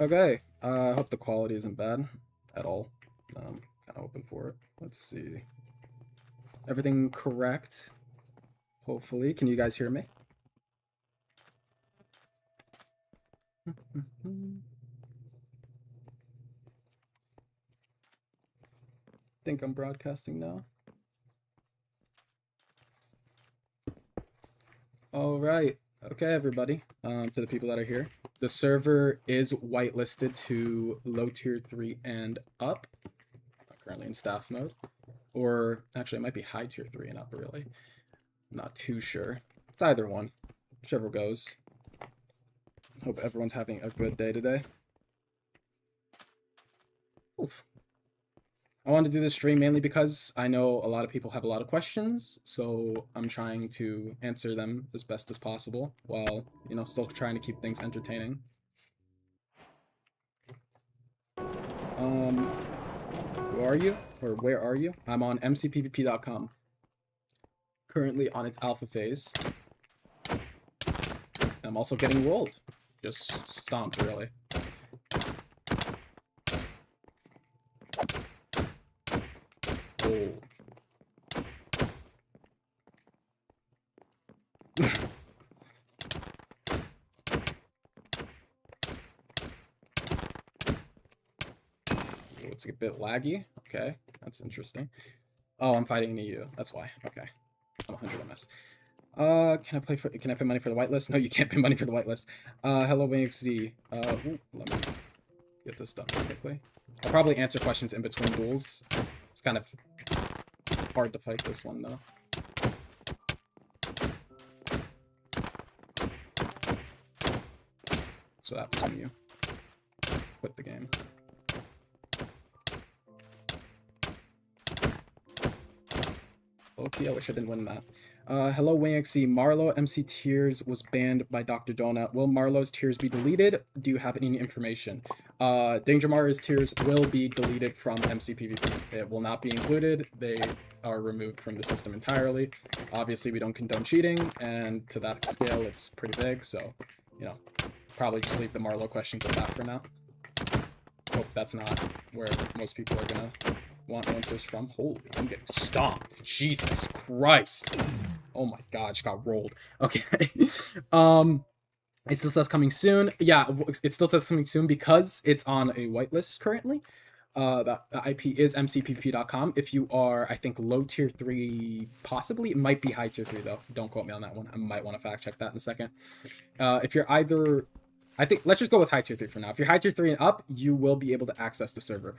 Okay, I hope the quality isn't bad at all. Kind of hoping for it. Let's see. Everything correct? Hopefully. Can you guys hear me? Think I'm broadcasting now. All right. Okay, everybody. To the people that are here, the server is whitelisted to low tier 3 and up. Currently in staff mode, or actually, it might be high tier 3 and up. Really, not too sure. It's either one, whichever goes. Hope everyone's having a good day today. Oof. I wanted to do this stream mainly because I know a lot of people have a lot of questions, so I'm trying to answer them as best as possible while, still trying to keep things entertaining. Who are you? Or where are you? I'm on mcpvp.com. Currently on its alpha phase. I'm also getting rolled. Just stomped, really. Oh. It's a bit laggy. Okay, that's interesting. Oh, I'm fighting an EU. That's why. Okay, I'm 100 MS. Can I pay money for the whitelist? No, you can't pay money for the whitelist. Hello, WingXZ. Let me get this done quickly. I'll probably answer questions in between duels. It's kind of hard to fight this one, though. So that was when you quit the game. Okay, I wish I didn't win that. Hello, WingXC. Marlow MC Tears was banned by Dr. Donut. Will Marlow's tears be deleted? Do you have any information? Danger Mar's tears will be deleted from MC PvP. It will not be included. They are removed from the system entirely. Obviously, we don't condone cheating, and to that scale, it's pretty big. So, probably just leave the Marlow questions at that for now. Hope that's not where most people are gonna want answers from. Holy, I'm getting stomped. Jesus Christ. Oh my god, just got rolled. Okay. It still says coming soon. Yeah, it still says coming soon because it's on a whitelist currently. The IP is mcpvp.com. If you are, I think, low tier 3, possibly. It might be high tier 3, though. Don't quote me on that one. I might want to fact check that in a second. If you're either... I think, let's just go with high tier 3 for now. If you're high tier 3 and up, you will be able to access the server.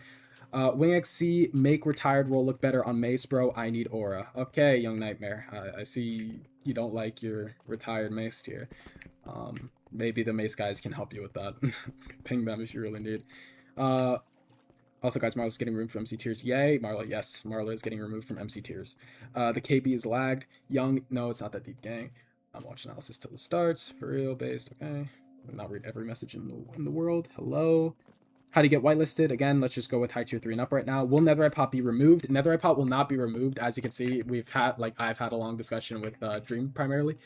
WingXC, make retired role look better on Mace, bro. I need aura. Okay, Young Nightmare. I see you don't like your retired Mace tier. Maybe the Mace guys can help you with that. Ping them if you really need. Also, guys, Marlo's getting removed from MC tiers. Yay, Marlo. Yes, Marlo is getting removed from MC tiers. The KB is lagged. Young, no, it's not that deep, gang. I'm watching analysis till it starts. For real, based. Okay. I'll not read every message in the world. Hello. How to get whitelisted? Again, let's just go with high tier 3 and up right now. Will Netherite Pot be removed? Netherite Pot will not be removed. As you can see, I've had a long discussion with Dream primarily.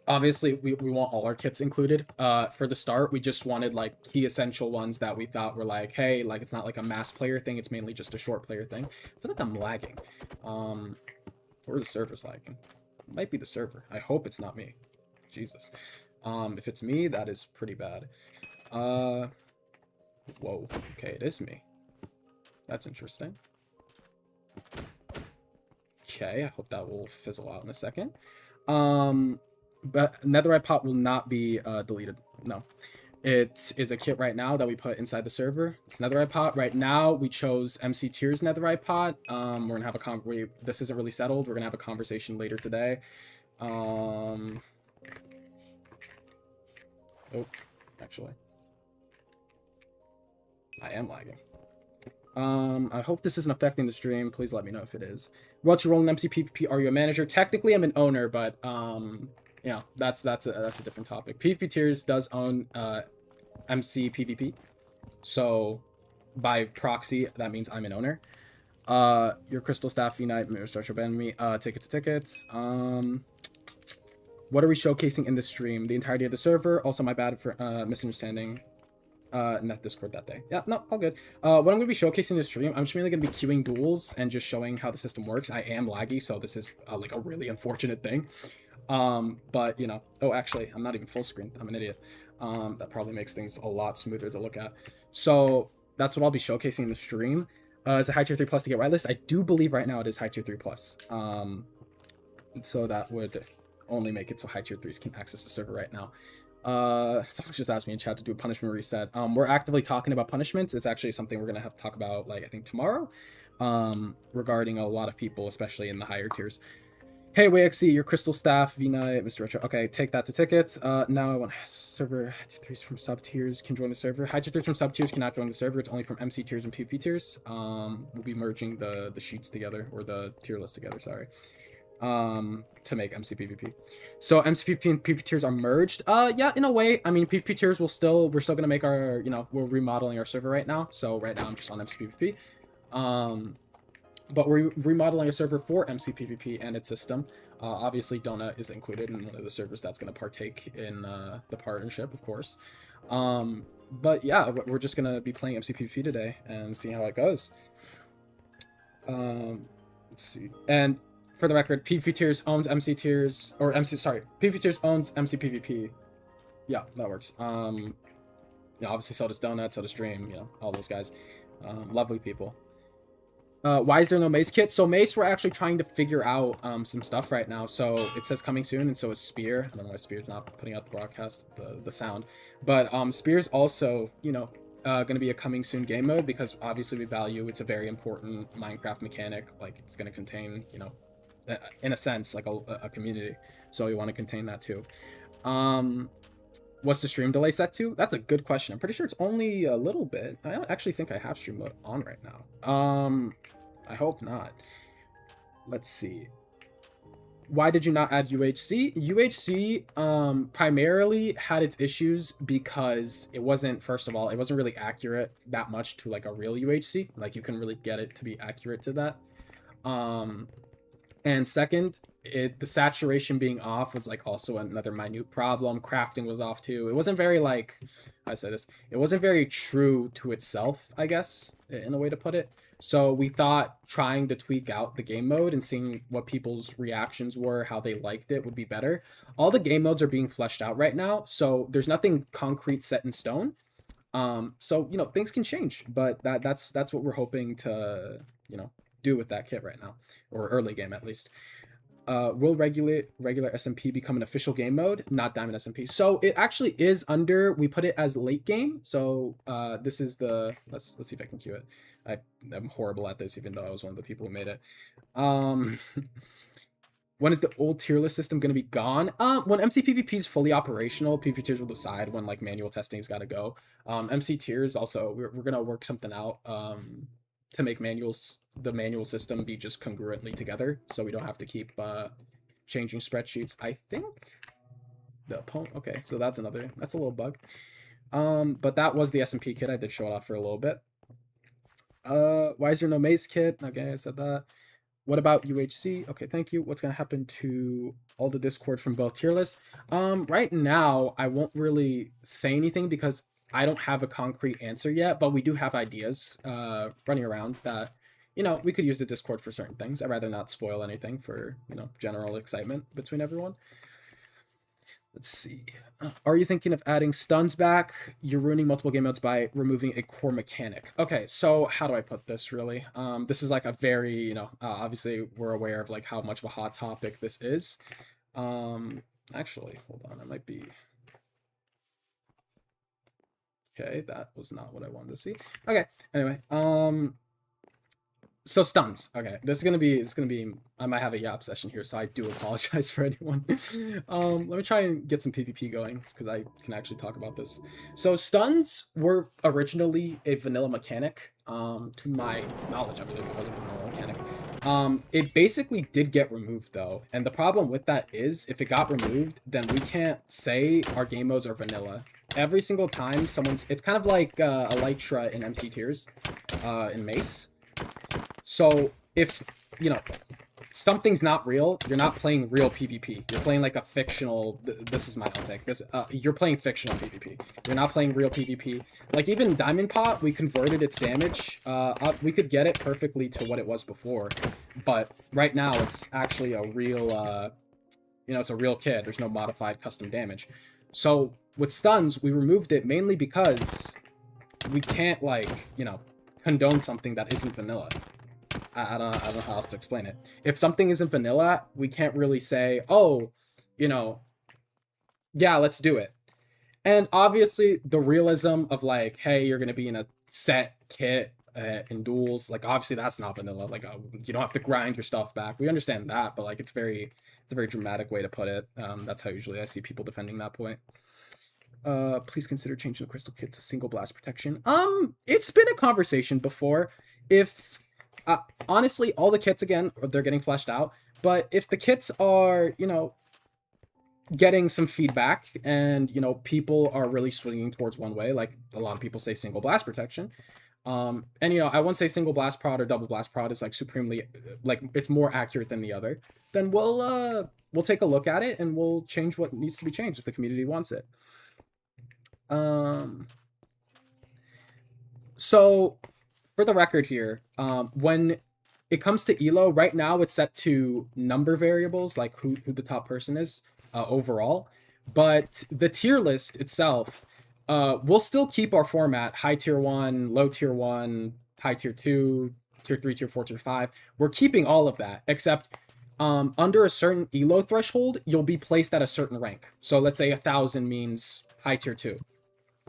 Obviously, we want all our kits included. For the start, we just wanted key essential ones that we thought were hey, it's not like a mass player thing. It's mainly just a short player thing. I feel like I'm lagging. Or the server's lagging. It might be the server. I hope it's not me. Jesus. If it's me, that is pretty bad. Whoa. Okay, it is me. That's interesting. Okay, I hope that will fizzle out in a second. But Netherite Pot will not be deleted. No. It is a kit right now that we put inside the server. It's Netherite Pot. Right now, we chose MC Tiers Netherite Pot. We're gonna have a this isn't really settled. We're gonna have a conversation later today. Oh, actually. I am lagging. I hope this isn't affecting the stream. Please let me know if it is. What's your role in MC PvP? Are you a manager? Technically, I'm an owner, but yeah, that's a different topic. PvP Tiers does own MC PvP, so by proxy, that means I'm an owner. Your Crystal Staff Unite, Mirror Structure Band me. Tickets. What are we showcasing in the stream? The entirety of the server. Also, my bad for misunderstanding. Net Discord that day. Yeah, no, all good. What I'm going to be showcasing in the stream, I'm just mainly going to be queuing duels and just showing how the system works. I am laggy, so this is like a really unfortunate thing. But you know, oh, actually, I'm not even full screen. I'm an idiot. That probably makes things a lot smoother to look at. So that's what I'll be showcasing in the stream. Is it high tier 3 plus to get whitelist? I do believe right now it is high tier 3 plus. So that would only make it so high tier 3s can access the server right now. Someone just asked me in chat to do a punishment reset. We're actively talking about punishments. It's actually something we're gonna have to talk about, like, I think tomorrow, regarding a lot of people, especially in the higher tiers. Hey, WXC, your Crystal Staff, V-Knight, Mr. Retro. Okay, take that to tickets. Now I want server high tier 3s from sub tiers can join the server. High tier 3s from sub tiers cannot join the server. It's only from MC tiers and PvP tiers. We'll be merging the sheets together, or the tier list together, sorry, to make MC PvP. So MC PvP and PvP tiers are merged. Yeah, in a way. I mean, PvP tiers we're still gonna make our, you know, we're remodeling our server right now. So right now I'm just on MC PvP. But we're remodeling a server for MC PvP and its system. Obviously, Donut is included in one of the servers that's going to partake in the partnership, of course. But yeah, we're just going to be playing MC PvP today and see how it goes. Let's see. And for the record, PvP tiers owns MC tiers, or MC, sorry, PvP tiers owns MC PvP. Yeah, that works. You know, obviously, so does Donut, so does Dream, you know, all those guys. Lovely people. Why is there no Mace kit? So Mace, we're actually trying to figure out some stuff right now. So it says coming soon, and so is Spear. I don't know why Spear's not putting out the broadcast, the sound. But Spear's also, you know, going to be a coming soon game mode, because obviously we value it's a very important Minecraft mechanic. Like, it's going to contain, you know, in a sense, like a community. So we want to contain that too. What's the stream delay set to? That's a good question. I'm pretty sure it's only a little bit. I don't actually think I have stream mode on right now. I hope not. Let's see. Why did you not add UHC? UHC primarily had its issues because it wasn't, first of all, it wasn't really accurate that much to like a real UHC. Like, you couldn't really get it to be accurate to that. And second, the saturation being off was like also another minute problem. Crafting was off too. It wasn't very, like, I say this, it wasn't very true to itself, I guess, in a way to put it. So we thought trying to tweak out the game mode and seeing what people's reactions were, how they liked it, would be better. All the game modes are being fleshed out right now, so there's nothing concrete set in stone. So, you know, things can change, but that's what we're hoping to, you know, do with that kit right now, or early game at least. Will regular SMP become an official game mode? Not Diamond SMP. So it actually is under, we put it as late game. So this is the, let's see if I can cue it. I'm horrible at this, even though I was one of the people who made it. When is the old tier list system going to be gone? When MC PvP is fully operational, PvP tiers will decide when like manual testing's got to go. MC tiers also, we're going to work something out to make the manual system be just congruently together, so we don't have to keep changing spreadsheets. I think the opponent, okay, so that's a little bug. But that was the SMP kit. I did show it off for a little bit. Why is there no Maze kit? Okay, I said that. What about UHC? Okay, thank you. What's gonna happen to all the Discord from both tier lists? Right now, I won't really say anything because I don't have a concrete answer yet, but we do have ideas running around that, you know, we could use the Discord for certain things. I'd rather not spoil anything for, you know, general excitement between everyone. Let's see. Are you thinking of adding stuns back? You're ruining multiple game modes by removing a core mechanic. Okay, so how do I put this, really? This is like a very, you know, obviously we're aware of like how much of a hot topic this is. Actually, hold on, I might be... Okay, that was not what I wanted to see. Okay, anyway, so stuns. Okay, this is gonna be. I might have a yap session here, so I do apologize for anyone. Let me try and get some PvP going because I can actually talk about this. So stuns were originally a vanilla mechanic. To my knowledge, I believe it was a vanilla mechanic. It basically did get removed though, and the problem with that is if it got removed, then we can't say our game modes are vanilla. Every single time it's kind of like Elytra in MC tiers, in Mace. So if, you know, something's not real, you're not playing real PvP. You're playing like a fictional. This is my take. You're playing fictional PvP. You're not playing real PvP. Like even Diamond Pot, we converted its damage. We could get it perfectly to what it was before, but right now it's actually a real. It's a real kit. There's no modified custom damage. So with stuns, we removed it mainly because we can't condone something that isn't vanilla. I don't know how else to explain it. If something isn't vanilla, we can't really say, oh, yeah, let's do it. And obviously, the realism of like, hey, you're gonna be in a set kit in duels, like obviously that's not vanilla. Like you don't have to grind your stuff back. We understand that, but like it's a very dramatic way to put it. That's how usually I see people defending that point. Please consider changing the crystal kit to single blast protection. It's been a conversation before. If honestly, all the kits again, they're getting fleshed out. But if the kits are, getting some feedback and, people are really swinging towards one way, like a lot of people say single blast protection. And, I won't say single blast prod or double blast prod is like supremely, like it's more accurate than the other. Then we'll take a look at it and we'll change what needs to be changed if the community wants it. So for the record here, when it comes to elo, right now it's set to number variables, like who the top person is overall. But the tier list itself, we'll still keep our format: high tier 1, low tier 1, high tier 2, tier 3, tier 4, tier 5. We're keeping all of that, except under a certain elo threshold, you'll be placed at a certain rank. So let's say 1,000 means high tier 2.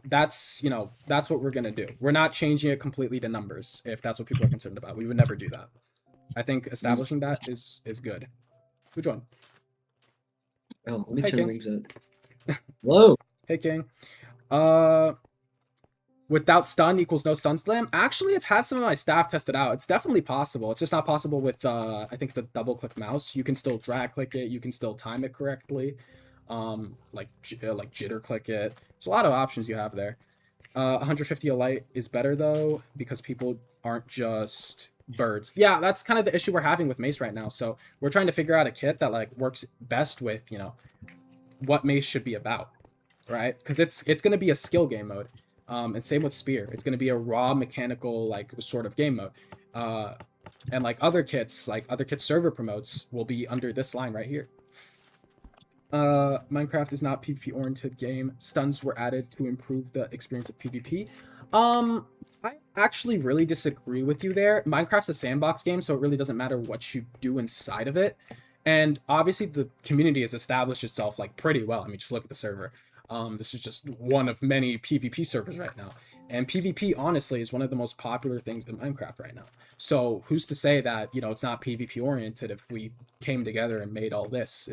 That's what we're gonna do. We're not changing it completely to numbers if that's what people are concerned about. We would never do that. I think establishing that is good. Who joined? Oh, let me turn rings up. Hello. Hey King. Without stun equals no stun slam. Actually, I've had some of my staff test it out. It's definitely possible. It's just not possible with I think it's a double click mouse. You can still drag click it. You can still time it correctly. Like jitter click it. There's a lot of options you have there. 150 a light is better though because people aren't just birds. Yeah, that's kind of the issue we're having with Mace right now. So we're trying to figure out a kit that like works best with what Mace should be about, right? Because it's going to be a skill game mode. And same with Spear. It's going to be a raw mechanical like sort of game mode. And like other kits server promotes will be under this line right here. Minecraft is not PvP oriented game. Stuns were added to improve the experience of PvP. I actually really disagree with you there. Minecraft's a sandbox game, so it really doesn't matter what you do inside of it. And obviously the community has established itself like pretty well. I mean, just look at the server. This is just one of many PvP servers right now. And PvP, honestly, is one of the most popular things in Minecraft right now. So who's to say that, it's not PvP oriented if we came together and made all this?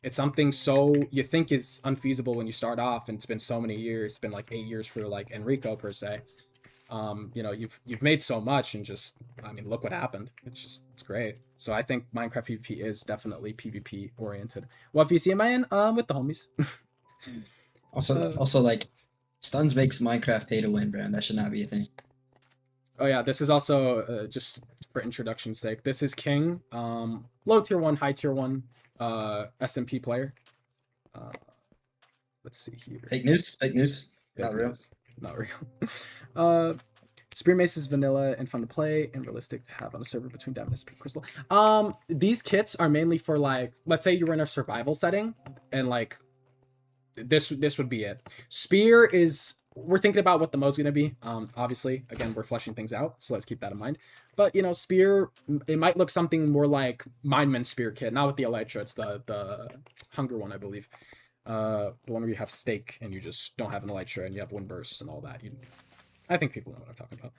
It's something so you think is unfeasible when you start off, and it's been so many years. It's been like 8 years for like Enrico per se. You've made so much, and just look what happened. It's great. So I think Minecraft PvP is definitely PvP oriented. What VC am I in? With the homies. Also, like stuns makes Minecraft pay to win, Brand. That should not be a thing. Oh yeah, this is also just for introduction's sake. This is King, low tier 1, high tier 1. SMP player. Let's see here. Fake news. Not real. Not real. Spear Mace is vanilla and fun to play and realistic to have on a server between Diamond and SP Crystal. These kits are mainly for like, let's say you're in a survival setting and like this would be it. Spear is, we're thinking about what the mode's gonna be. Obviously, again, we're fleshing things out, so let's keep that in mind. But Spear, it might look something more like Mindman Spear kit, not with the Elytra. It's the Hunger one, I believe. The one where you have Stake and you just don't have an Elytra and you have Wind Burst and all that. I think people know what I'm talking about.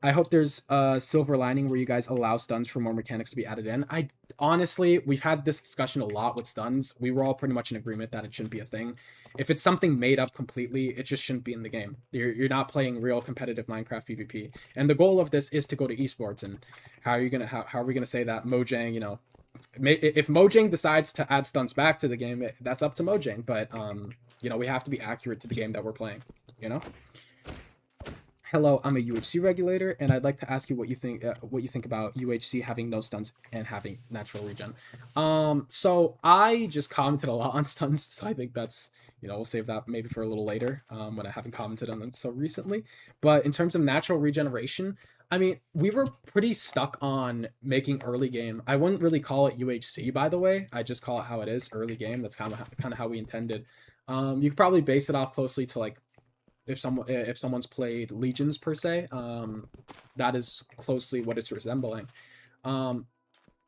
I hope there's a silver lining where you guys allow stuns for more mechanics to be added in. Honestly, we've had this discussion a lot with stuns. We were all pretty much in agreement that it shouldn't be a thing. If it's something made up completely, it just shouldn't be in the game. You're not playing real competitive Minecraft PvP. And the goal of this is to go to esports. And how are we gonna say that Mojang, if Mojang decides to add stuns back to the game, that's up to Mojang. But we have to be accurate to the game that we're playing. Hello, I'm a UHC regulator, and I'd like to ask you what you think about UHC having no stuns and having natural regen. So I just commented a lot on stuns, so I think that's, we'll save that maybe for a little later, when I haven't commented on it so recently. But in terms of natural regeneration, I mean, we were pretty stuck on making early game. I wouldn't really call it UHC, by the way. I just call it how it is, early game. That's kind of how we intended. You could probably base it off closely to like if someone's played legions per se, that is closely what it's resembling. um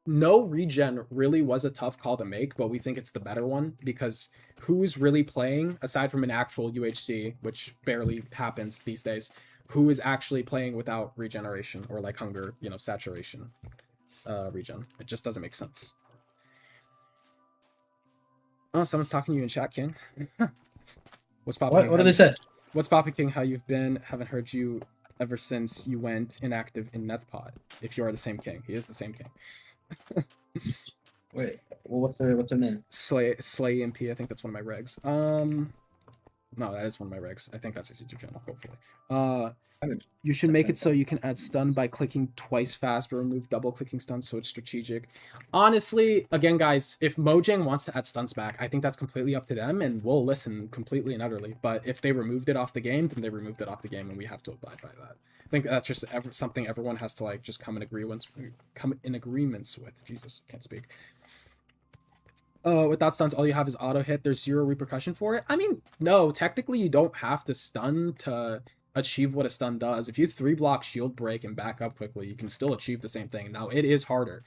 no regen really was a tough call to make, but we think it's the better one because who's really playing aside from an actual UHC, which barely happens these days, who is actually playing without regeneration or like hunger, saturation regen? It just doesn't make sense. Oh, someone's talking to you in chat, King. What's popping? What did they say? What's popping, King? How you've been? Haven't heard you ever since you went inactive in Nethpod. If you are the same King, he is the same King. Wait, well, what's their name? Slay EMP. I think that's one of my regs. No, that is one of my regs. I think that's his YouTube channel. Hopefully. You should make it so you can add stun by clicking twice fast, but remove double clicking stun so it's strategic. Honestly, again, guys, if Mojang wants to add stuns back, I think that's completely up to them, and we'll listen completely and utterly. But if they removed it off the game, then they removed it off the game, and we have to abide by that. I think that's just something everyone has to like just come in agreements with. Jesus, can't speak. Without stuns, all you have is auto hit. There's zero repercussion for it. I mean, no, technically you don't have to stun to achieve what a stun does. If you 3-block shield break and back up quickly, you can still achieve the same thing. Now, it is harder.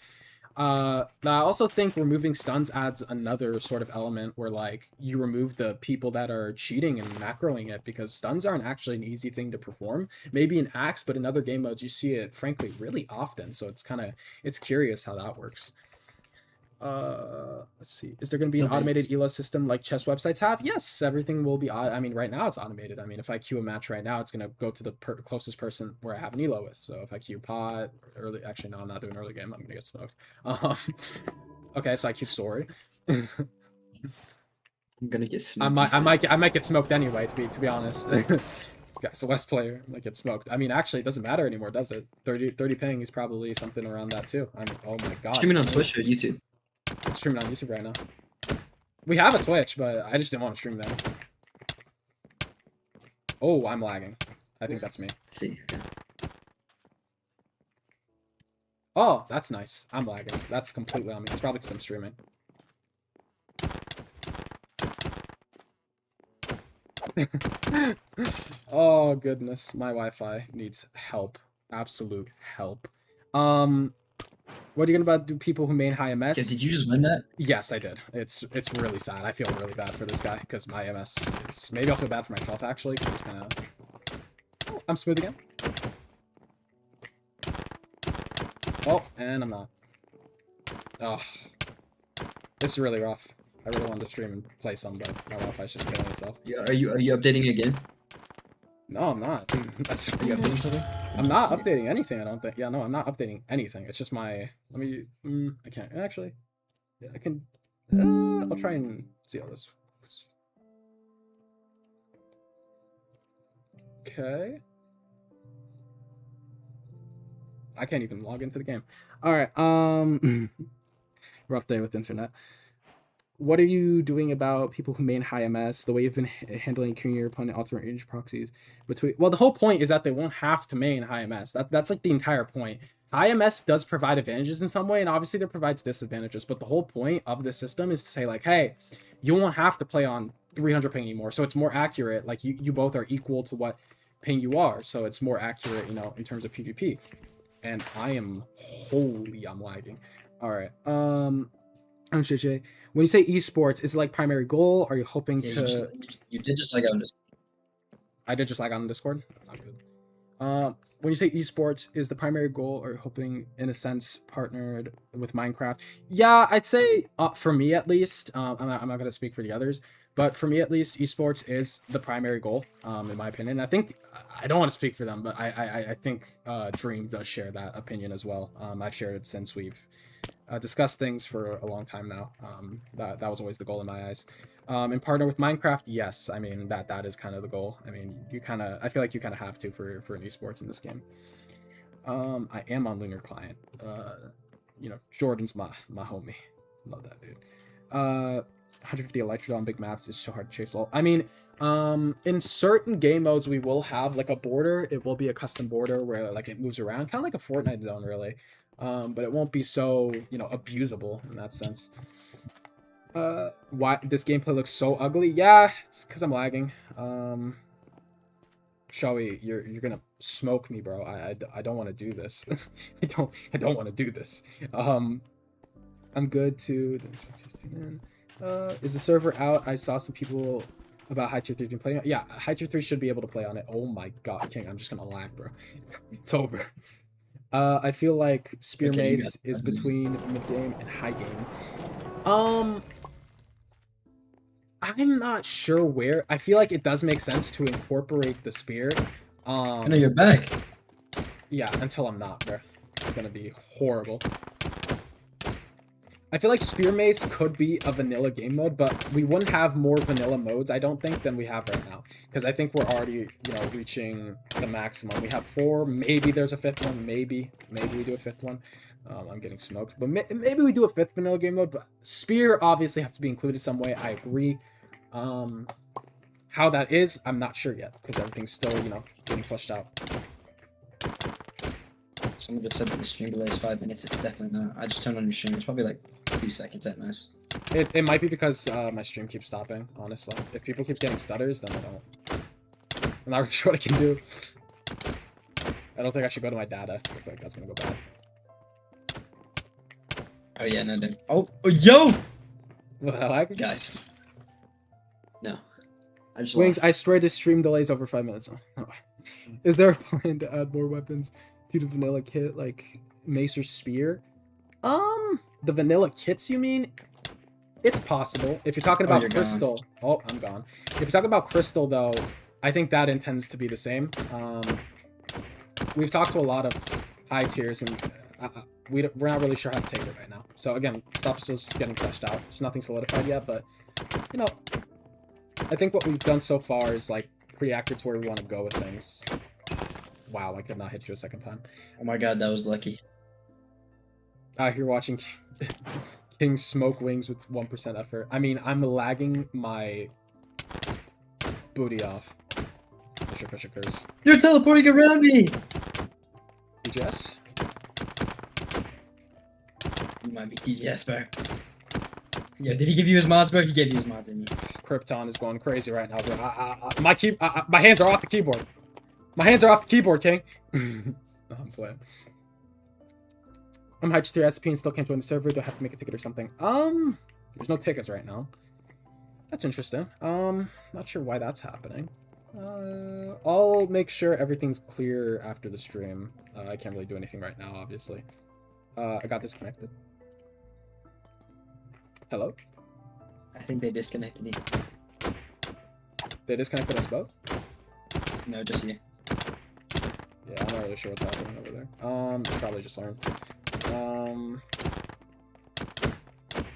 I also think removing stuns adds another sort of element where, like, you remove the people that are cheating and macroing it, because stuns aren't actually an easy thing to perform. Maybe in Axe, but in other game modes, you see it, frankly, really often. So it's curious how that works. Let's see, is there going to be an automated elo system like chess websites have? Yes, everything will be. I mean, right now it's automated. I mean, if I queue a match right now, it's going to go to the closest person where I have an elo with. So if I queue pot early, actually no, I'm not doing early game, I'm gonna get smoked. Okay, so I queue sword. I'm gonna get smoked. I might get smoked anyway, to be honest. This guy's a West player, might get smoked. I mean, actually, it doesn't matter anymore, does it? 30 ping is probably something around that too. I mean, oh my god. Streaming on Twitch or YouTube? I'm streaming on YouTube right now. We have a Twitch, but I just didn't want to stream there. Oh, I'm lagging. I think that's me. See. Oh, that's nice. I'm lagging. That's completely on me. It's probably because I'm streaming. Oh, goodness. My Wi-Fi needs help. Absolute help. What are you gonna do people who main high MS? Yeah, did you just win that? Yes, I did. It's really sad. I feel really bad for this guy because my MS is... Maybe I'll feel bad for myself, actually, because he's kind of... Oh, I'm smooth again. Oh, and I'm not. Oh. This is really rough. I really wanted to stream and play some, but my Wi-Fi's just killing itself. Yeah, are you updating again? No, I'm not. That's... Are you updating something? I'm not updating anything, I don't think. Yeah, no, I'm not updating anything. It's just my... Let me... I can't... Actually... Yeah, I can... I'll try and see how this works. Okay. I can't even log into the game. Alright, rough day with internet. What are you doing about people who main high MS, the way you've been handling queuing your opponent alternate range proxies between... Well, the whole point is that they won't have to main high MS. That's like the entire point. High MS does provide advantages in some way, and obviously there provides disadvantages, but the whole point of the system is to say, like, hey, you won't have to play on 300 ping anymore, so it's more accurate. Like, you both are equal to what ping you are, so it's more accurate, in terms of PvP. And I am... Holy, I'm lagging. Alright, JJ, when you say esports, is it like primary goal? Are you hoping to... You did just lag out on Discord. I did just lag out on Discord? That's not good. When you say esports, is the primary goal, or hoping, in a sense, partnered with Minecraft? Yeah, I'd say, for me at least, I'm not going to speak for the others, but for me at least, esports is the primary goal, in my opinion. I think, I don't want to speak for them, but I think Dream does share that opinion as well. I've shared it since we've discuss things for a long time now. That was always the goal in my eyes. And partner with Minecraft, yes. I mean that is kind of the goal. I mean, I feel like you kind of have to for an esports in this game. I am on Linger Client. Jordan's my homie. Love that dude. 150 Elytra on big maps is so hard to chase. Well, I mean, in certain game modes, we will have like a border. It will be a custom border where like it moves around, kind of like a Fortnite zone, really. But it won't be so abusable in that sense. Why this gameplay looks so ugly? Yeah, it's because I'm lagging. Showy, you're gonna smoke me, bro. I don't want to do this. I don't want to do this. I'm good to. Is the server out? I saw some people about High Tier 3 been playing. Yeah, High Tier 3 should be able to play on it. Oh my god, King, I'm just gonna lag, bro. It's over. I feel like Spear Mace is between mid game and high game. I'm not sure where. I feel like it does make sense to incorporate the spear. I know you're back. Yeah, until I'm not, bro. It's gonna be horrible. I feel like Spear Mace could be a vanilla game mode, but we wouldn't have more vanilla modes, I don't think, than we have right now. Because I think we're already, reaching the maximum. We have 4, maybe there's a 5th one, maybe we do a 5th one. I'm getting smoked, but maybe we do a 5th vanilla game mode, but Spear obviously has to be included some way, I agree. How that is, I'm not sure yet, because everything's still, getting fleshed out. Someone just said that the stream delay is 5 minutes. It's definitely not. I just turned on your stream. It's probably like 2 seconds at most. It might be because my stream keeps stopping, honestly. If people keep getting stutters, then I don't. I'm not really sure what I can do. I don't think I should go to my data. I feel like that's gonna go bad. Oh yeah, no, dude. Oh, yo! What the hell? Guys. No. I just Wings, lost. I swear this stream delays over 5 minutes. Oh. Is there a plan to add more weapons to the vanilla kit, like mace or spear? The vanilla kits, you mean? It's possible. If you're talking about crystal... Gone. Oh, I'm gone. If you're talking about crystal, though, I think that intends to be the same. We've talked to a lot of high tiers, and we're not really sure how to take it right now. So, again, stuff's still just getting fleshed out. There's nothing solidified yet, but, I think what we've done so far is, like, pretty accurate to where we want to go with things. Wow, I could not hit you a second time. Oh my god, that was lucky. You're watching King smoke wings with 1% effort. I mean, I'm lagging my booty off. Fisher curse. You're teleporting around me! TGS? You might be TGS, bro. Yeah, did he give you his mods, bro? He gave you his mods, didn't he? Krypton is going crazy right now, bro. My hands are off the keyboard. My hands are off the keyboard, King. I'm playing. I'm Hydra 3 SP and still can't join the server. Do I have to make a ticket or something? There's no tickets right now. That's interesting. Not sure why that's happening. I'll make sure everything's clear after the stream. I can't really do anything right now, obviously. I got disconnected. Hello? I think they disconnected me. They disconnected us both? No, just you. Yeah, I'm not really sure what's happening over there. Probably just learned.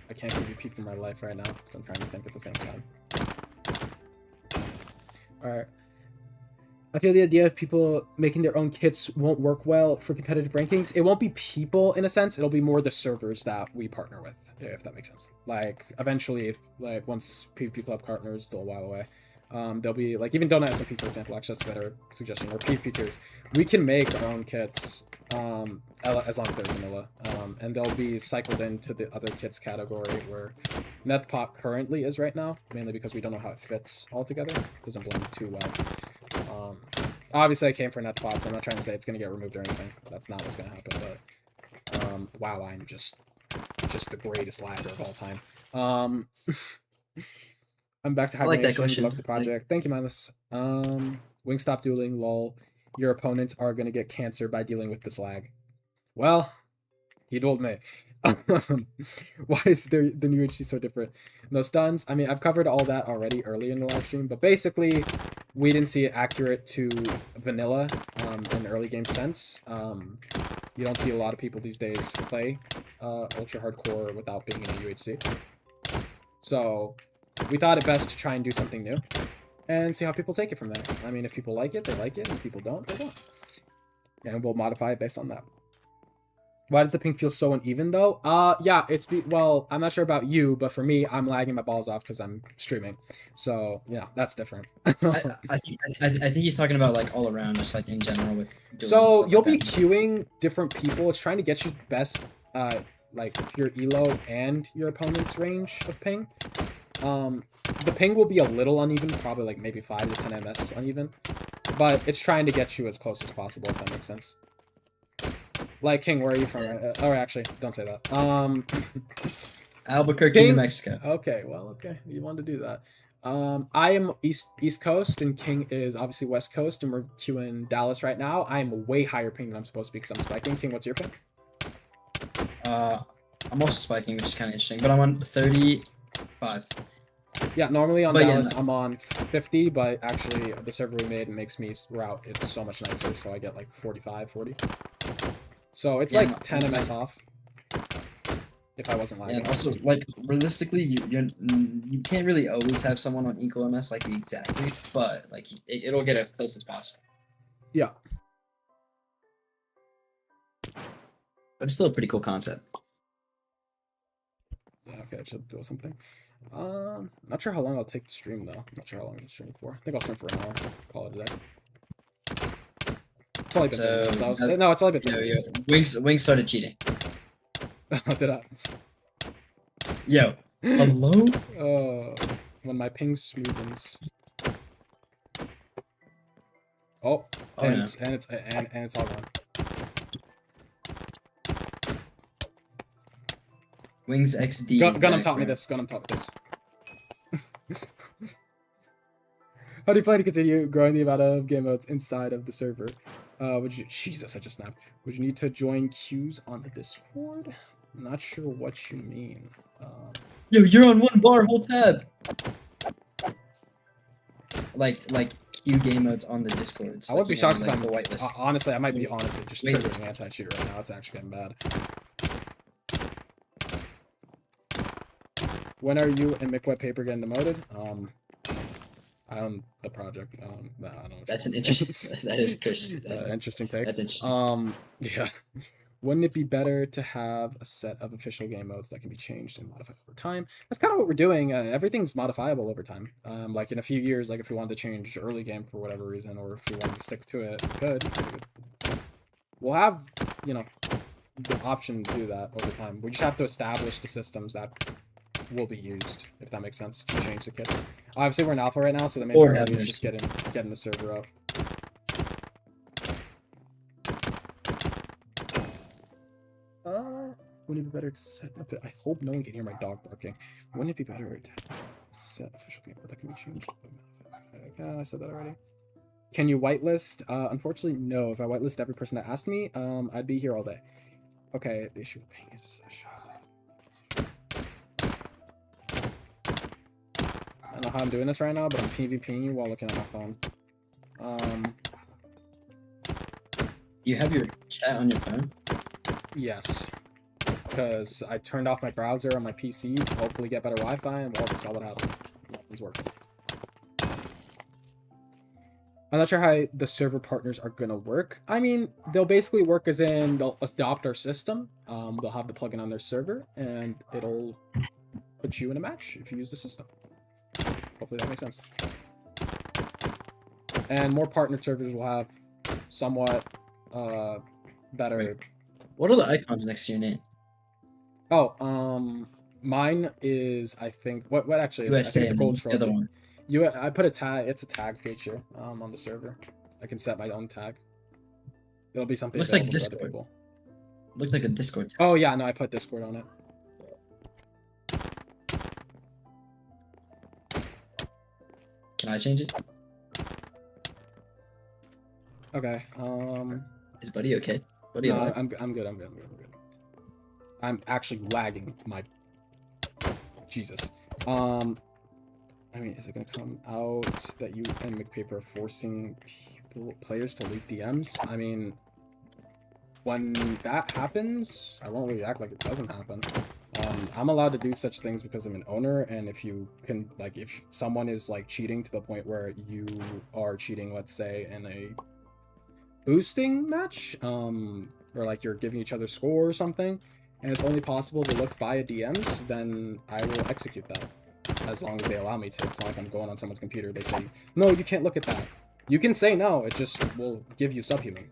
I can't give you peep from my life right now because I'm trying to think at the same time. Alright. I feel the idea of people making their own kits won't work well for competitive rankings. It won't be people in a sense. It'll be more the servers that we partner with, if that makes sense. Like, eventually, if once PvP Club partners, still a while away, there'll be, like, even Donut SMP, for example, actually that's a better suggestion, or PvP tiers. We can make our own kits, as long as they're vanilla, and they'll be cycled into the other kits category where Nethpot currently is right now, mainly because we don't know how it fits all together. It doesn't blend too well. Obviously I came for Nethpot, so I'm not trying to say it's going to get removed or anything. That's not what's going to happen, but wow, I'm just the greatest lagger of all time. I'm back to hibernation. Good luck with the project. Thank you, Mindless. Wingstop dueling, lol. Your opponents are going to get cancer by dealing with this lag. Well, he told me. Why is the new HC so different? No stuns? I mean, I've covered all that already early in the live stream, but basically, we didn't see it accurate to vanilla in early game sense. You don't see a lot of people these days play ultra hardcore without being in a UHC. So we thought it best to try and do something new and see how people take it from there. I mean, if people like it, they like it, and if people don't, they don't. And we'll modify it based on that. Why does the ping feel so uneven though? Yeah, well, I'm not sure about you, but for me, I'm lagging my balls off because I'm streaming. So yeah, that's different. I think he's talking about like all around, just like in general with. So you'll be queuing different people. It's trying to get you best, like your elo and your opponent's range of ping. The ping will be a little uneven, probably like maybe 5 to 10 ms uneven, but it's trying to get you as close as possible, if that makes sense. Like, King, where are you from? Oh, actually, don't say that. Albuquerque, New Mexico. Okay, well, okay, you wanted to do that. I am East Coast, and King is obviously West Coast, and we're queuing Dallas right now. I am way higher ping than I'm supposed to be because I'm spiking. King, what's your ping? I'm also spiking, which is kind of interesting, but I'm on 35. Yeah, normally on Dallas, I'm on 50, but actually the server we made makes me route it so much nicer, so I get like 45, 40. So it's like 10 ms off. If I wasn't lagging. And also, like, realistically, you can't really always have someone on equal ms like exactly, but like it'll get as close as possible. Yeah. But it's still a pretty cool concept. Yeah, okay, I should do something. Not sure how long I'll take to stream though. Not sure how long I'll stream for. I think I'll stream for an hour. Call it a day. It's only been 30 minutes though. No, it's only been 30 minutes. Wings started cheating. Did I? Yo, hello? When my ping smoothens. Oh, and no. it's all gone. Wings XD. Gunham taught me this. Gunham taught me this. How do you plan to continue growing the amount of game modes inside of the server? Would you? Jesus, I just snapped. Would you need to join queues on the Discord? I'm not sure what you mean. Yo, you're on one bar, whole tab. Like queue game modes on the Discord. I would be shocked if I'm the whitelist. Honestly, I might be just triggering anti-cheat right now. It's actually getting bad. When are you and McWeb Paper getting demoted? I own the project. I don't know. That's an interesting. That is Christian. Interesting take. That's interesting. Yeah. Wouldn't it be better to have a set of official game modes that can be changed and modified over time? That's kind of what we're doing. Everything's modifiable over time. Like in a few years, like if we wanted to change early game for whatever reason, or if we wanted to stick to it, we could. We'll have, the option to do that over time. We just have to establish the systems that will be used, if that makes sense, to change the kits. Obviously, we're in alpha right now, so the main priority is just getting the server up. Wouldn't it be better to set up I hope no one can hear my dog barking. Wouldn't it be better to set official game that can be changed? I said that already. Can you whitelist? Unfortunately, no. If I whitelist every person that asked me, I'd be here all day. Okay, the issue with ping is... I don't know how I'm doing this right now, but I'm PvPing while looking at my phone. You have your chat on your phone? Yes. Because I turned off my browser on my PC to hopefully get better Wi-Fi, and well, that's all what happened. Nothing's working. I'm not sure how the server partners are going to work. I mean, they'll basically work as in they'll adopt our system. They'll have the plugin on their server, and it'll put you in a match if you use the system. Hopefully that makes sense. And more partner servers will have somewhat better... Wait, what are the icons next to your name? Oh, mine is, I think, what actually is it? I think it's a gold trophy. The other one. I put a tag, it's a tag feature, on the server. I can set my own tag. It'll be something Looks like available to other Discord. people. Looks like a Discord tag. Oh yeah, no, I put Discord on it. Can I change it? Okay, Is Buddy okay? Buddy no, alive? I'm good. I'm actually lagging my... Jesus. I mean, is it going to come out that you and McPaper are forcing players to leak DMs? I mean, when that happens, I won't really act like it doesn't happen. I'm allowed to do such things because I'm an owner, and if you can, like, if someone is like cheating to the point where you are cheating, let's say in a boosting match, or like you're giving each other score or something, and it's only possible to look via DMs, then I will execute that as long as they allow me to. It's not like I'm going on someone's computer. They say, no, you can't look at that. You can say no. It just will give you subhuman.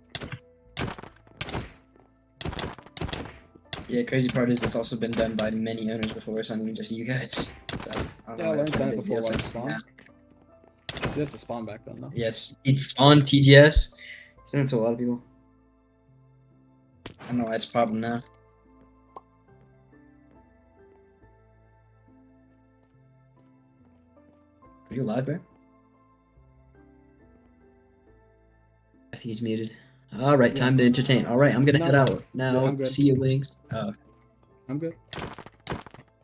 Yeah, crazy part is it's also been done by many owners before. It's not even just you guys. So I don't know Yeah, why that's Lauren's been a done it big before deal while since spawn. now. You have to spawn back then, though. Yeah, it's on TGS. It's done to a lot of people. I don't know why it's a problem now. Are you alive, bro? I think he's muted. All right, Yeah. time to entertain. All right, I'm gonna head out now. Yeah, I'm good. See you, Links. Oh, I'm good. I'm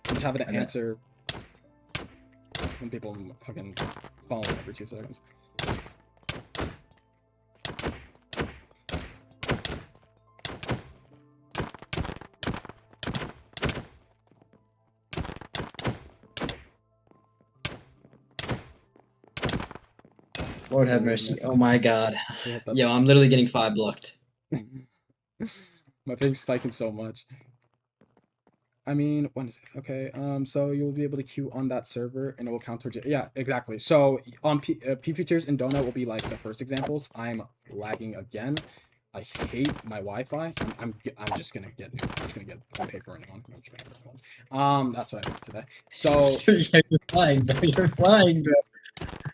just having to Okay. answer when people fucking phone every 2 seconds. Lord have Oh, mercy. missed. Oh my God. Should hit that. Yo, I'm literally getting 5 blocked. My ping's spiking so much. I mean, when is it? Okay, so you'll be able to queue on that server and it will counter. Yeah, exactly. So on PP tiers and Donut will be like the first examples. I'm lagging again. I hate my Wi-Fi. I'm just gonna get paper running on. That's what I did today. So You're flying, bro. You're flying, bro.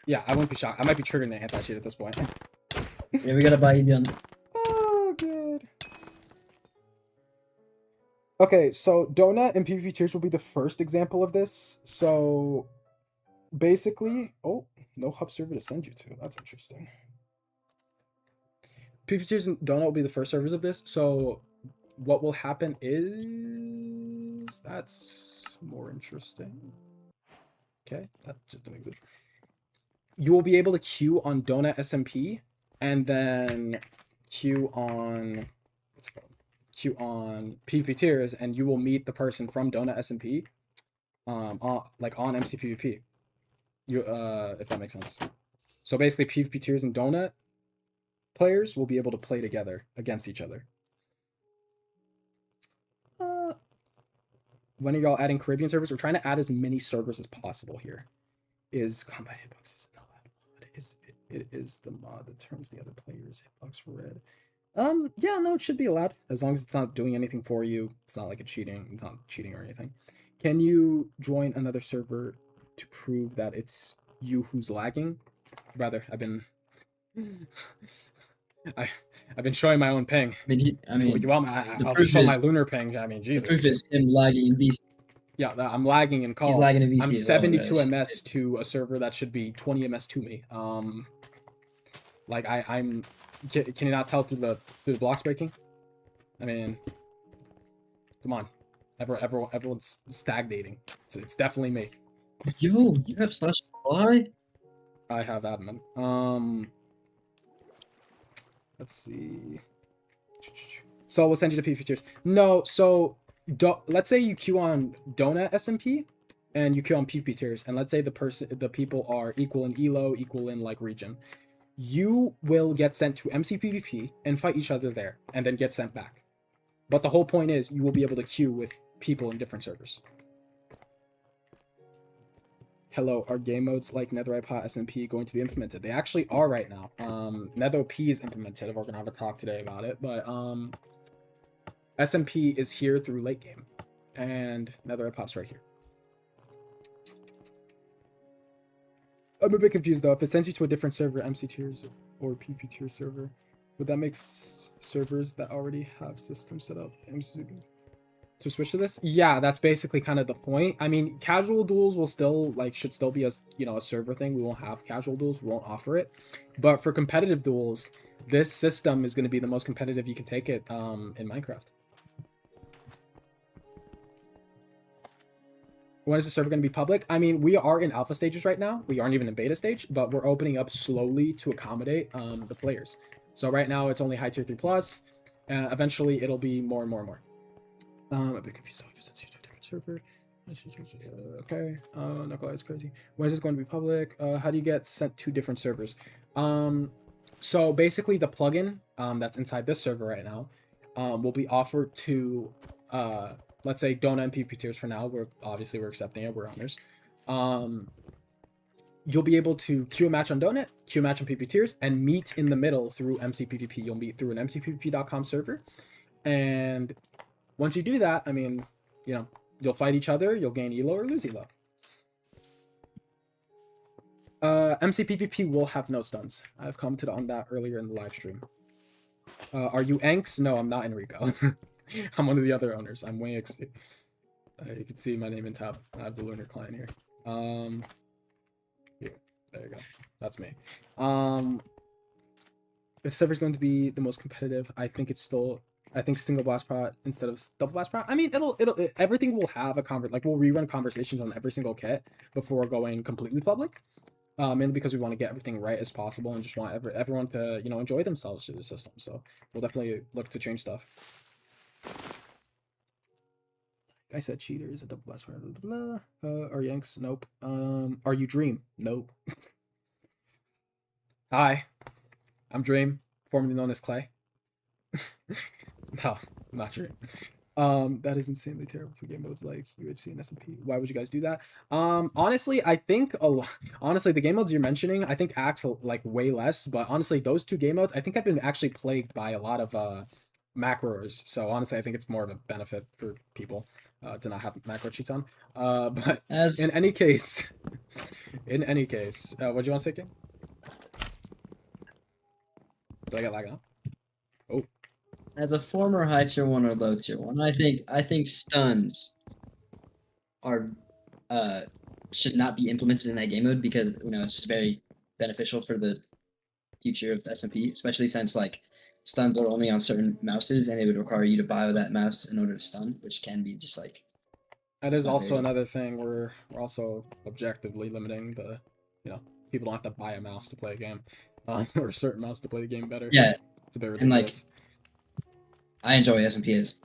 yeah, I wouldn't be shocked. I might be triggering the anti-cheat at this point. Yeah, we gotta buy you down. Oh, good. Okay, so Donut and PvP tiers will be the first example of this. So basically, oh, no hub server to send you to. That's interesting. PvP tiers and Donut will be the first servers of this. So what will happen is that's more interesting. Okay, that just didn't exist. You will be able to queue on Donut SMP and then queue on what's it called? Queue on PvP tiers, and you will meet the person from Donut SMP, like on MC PvP. You if that makes sense. So basically, PvP tiers and Donut players will be able to play together against each other. When are y'all adding Caribbean servers? We're trying to add as many servers as possible here. Is combat hitboxes not allowed? It is the mod that turns the other player's hitbox red. Yeah, no, it should be allowed as long as it's not doing anything for you. It's not like it's not cheating or anything. Can you join another server to prove that it's you who's lagging? Rather, I've been showing my own ping. I mean, I'll just show my lunar ping. I mean, Jesus. The proof is him lagging in VC. Yeah, I'm lagging in call. He's lagging in VC. I'm as well, 72 guys. ms to a server that should be 20 ms to me. Like I'm. Can you not tell through the blocks breaking? I mean, come on, everyone's stagnating. It's definitely me. Yo, you have slash fly? I have admin. Let's see. So we'll send you to PvP tiers. No, so let's say you queue on Donut SMP and you queue on PvP tiers, and let's say the people are equal in elo, equal in like region. You will get sent to MC PvP and fight each other there, and then get sent back. But the whole point is you will be able to queue with people in different servers. Hello, are game modes like Netherite Pot SMP going to be implemented? They actually are right now. Nether P is implemented. We're gonna have a talk today about it, but SMP is here through late game, and Netherite Pot's right here. I'm a bit confused though. If it sends you to a different server, MC tiers or PP tier server, would that make servers that already have systems set up MC to switch to this? Yeah, that's basically kind of the point. I mean, casual duels will still should still be a server thing. We won't have casual duels. We won't offer it. But for competitive duels, this system is going to be the most competitive you can take it in Minecraft. When is the server going to be public? I mean, we are in alpha stages right now. We aren't even in beta stage, but we're opening up slowly to accommodate the players. So right now it's only high tier 3+, Eventually, it'll be more and more and more. A bit confused if it's a different server. Okay. Knuckle is crazy. When is this going to be public? How do you get sent to different servers? So basically, the plugin that's inside this server right now will be offered to let's say Dona and PvP tiers for now. We're accepting it. We're owners. You'll be able to queue a match on Donut, queue a match on PvP tiers, and meet in the middle through MCPvP. You'll meet through an MCPvP.com server, and once you do that, I mean, you know, you'll fight each other, you'll gain elo or lose elo. MCPvP will have no stuns. I've commented on that earlier in the live stream. Are you Anks? No, I'm not Enrico. I'm one of the other owners. I'm WayXC. You can see my name in tab. I have the Lunar client here. Here, there you go. That's me. If server's going to be the most competitive, I think single blast pot instead of double blast pot. I mean, everything will have a we'll rerun conversations on every single kit before going completely public. Mainly because we want to get everything right as possible and just want everyone to, you know, enjoy themselves through the system. So we'll definitely look to change stuff. I said cheaters, a double blast pot, blah, blah. Are Yanks? Nope. Are you Dream? Nope. Hi, I'm Dream, formerly known as Clay. No, I'm not Dream. That is insanely terrible for game modes like UHC and SMP. Why would you guys do that? Honestly, I think honestly the game modes you're mentioning, I think acts like way less. But honestly, those two game modes, I think have been actually plagued by a lot of macros. So honestly, I think it's more of a benefit for people to not have macro cheats on. But in any case, what do you want to say, King? Do I get lag out? Oh. As a former high tier 1 or low tier 1, I think stuns are should not be implemented in that game mode because, you know, it's just very beneficial for the future of SMP, especially since like stuns are only on certain mouses and it would require you to buy that mouse in order to stun, which can be just like. That is also another thing. We're also objectively limiting the, you know, people don't have to buy a mouse to play a game, or a certain mouse to play the game better. Yeah, it's a bit ridiculous. And like, I enjoy SMP as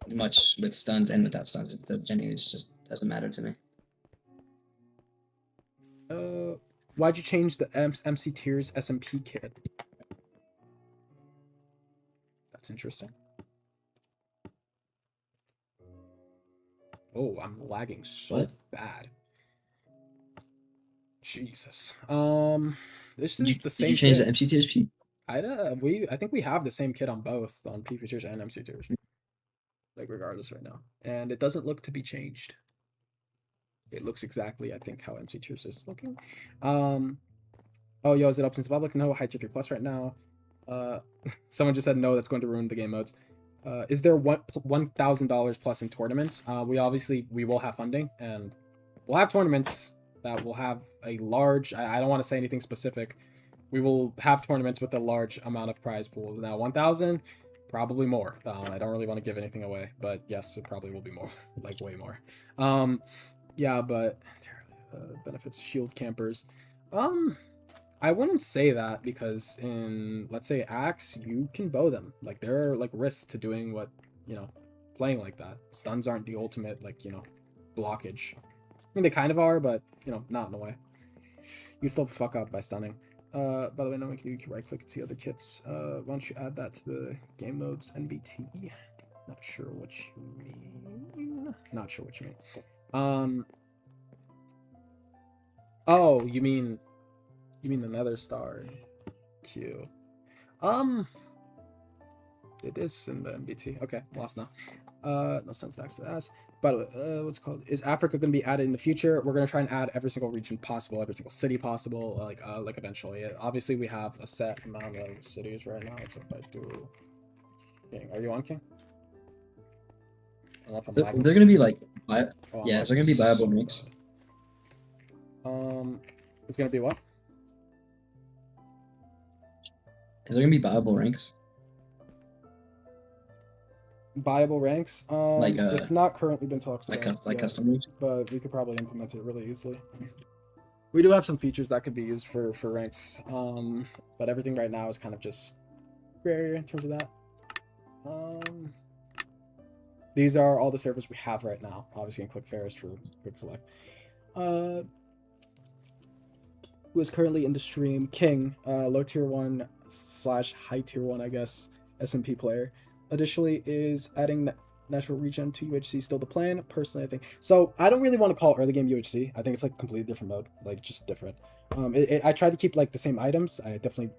much with stuns and without stuns. It genuinely just doesn't matter to me. Why'd you change the MC tiers SMP kit? That's interesting. Oh, I'm lagging so bad. Jesus. This is the same. Did you change the MC tiers, Pete? I think we have the same kit on both, on PvP tiers and MC tiers. Like regardless right now, and it doesn't look to be changed. It looks exactly, I think, how MC tiers is looking. Oh, yo, is it up since public? No, high tier 3 plus right now. Someone just said no, that's going to ruin the game modes. Is there $1,000 plus in tournaments? We will have funding, and we'll have tournaments that will have a large. I don't want to say anything specific. We will have tournaments with a large amount of prize pools. Now, 1,000, probably more. I don't really want to give anything away, but yes, it probably will be more, like way more. Yeah, but benefits shield campers. I wouldn't say that because in, let's say, Axe, you can bow them. Like, there are, like, risks to doing what, you know, playing like that. Stuns aren't the ultimate, like, you know, blockage. I mean, they kind of are, but, you know, not in a way. You still fuck up by stunning. By the way, no one can right-click and see other kits. Why don't you add that to the game modes NBT? Not sure what you mean. Not sure what you mean. Oh, you mean the Nether Star Q. It is in the MBT. Okay, lost now. No sense next to that. But what's it called? Is Africa going to be added in the future? We're going to try and add every single region possible, every single city possible, like eventually. Obviously, we have a set amount of cities right now. So if I do, King, are you on, King? I don't know if I'm lagging. They're going to be like, yeah, is there going to be viable mix? It's going to be what? Is there gonna be viable ranks? Viable ranks? It's not currently been talked about. Like custom ranks? But we could probably implement it really easily. We do have some features that could be used for ranks. But everything right now is kind of just gray area in terms of that. Um, these are all the servers we have right now. Obviously, you can click Ferris for quick select. Who is currently in the stream? King, low tier 1 slash high tier 1, I guess, SMP player. Additionally, is adding natural regen to UHC still the plan? Personally, I think so. I don't really want to call it early game UHC. I think it's like a completely different mode, like just different. I tried to keep like the same items. I definitely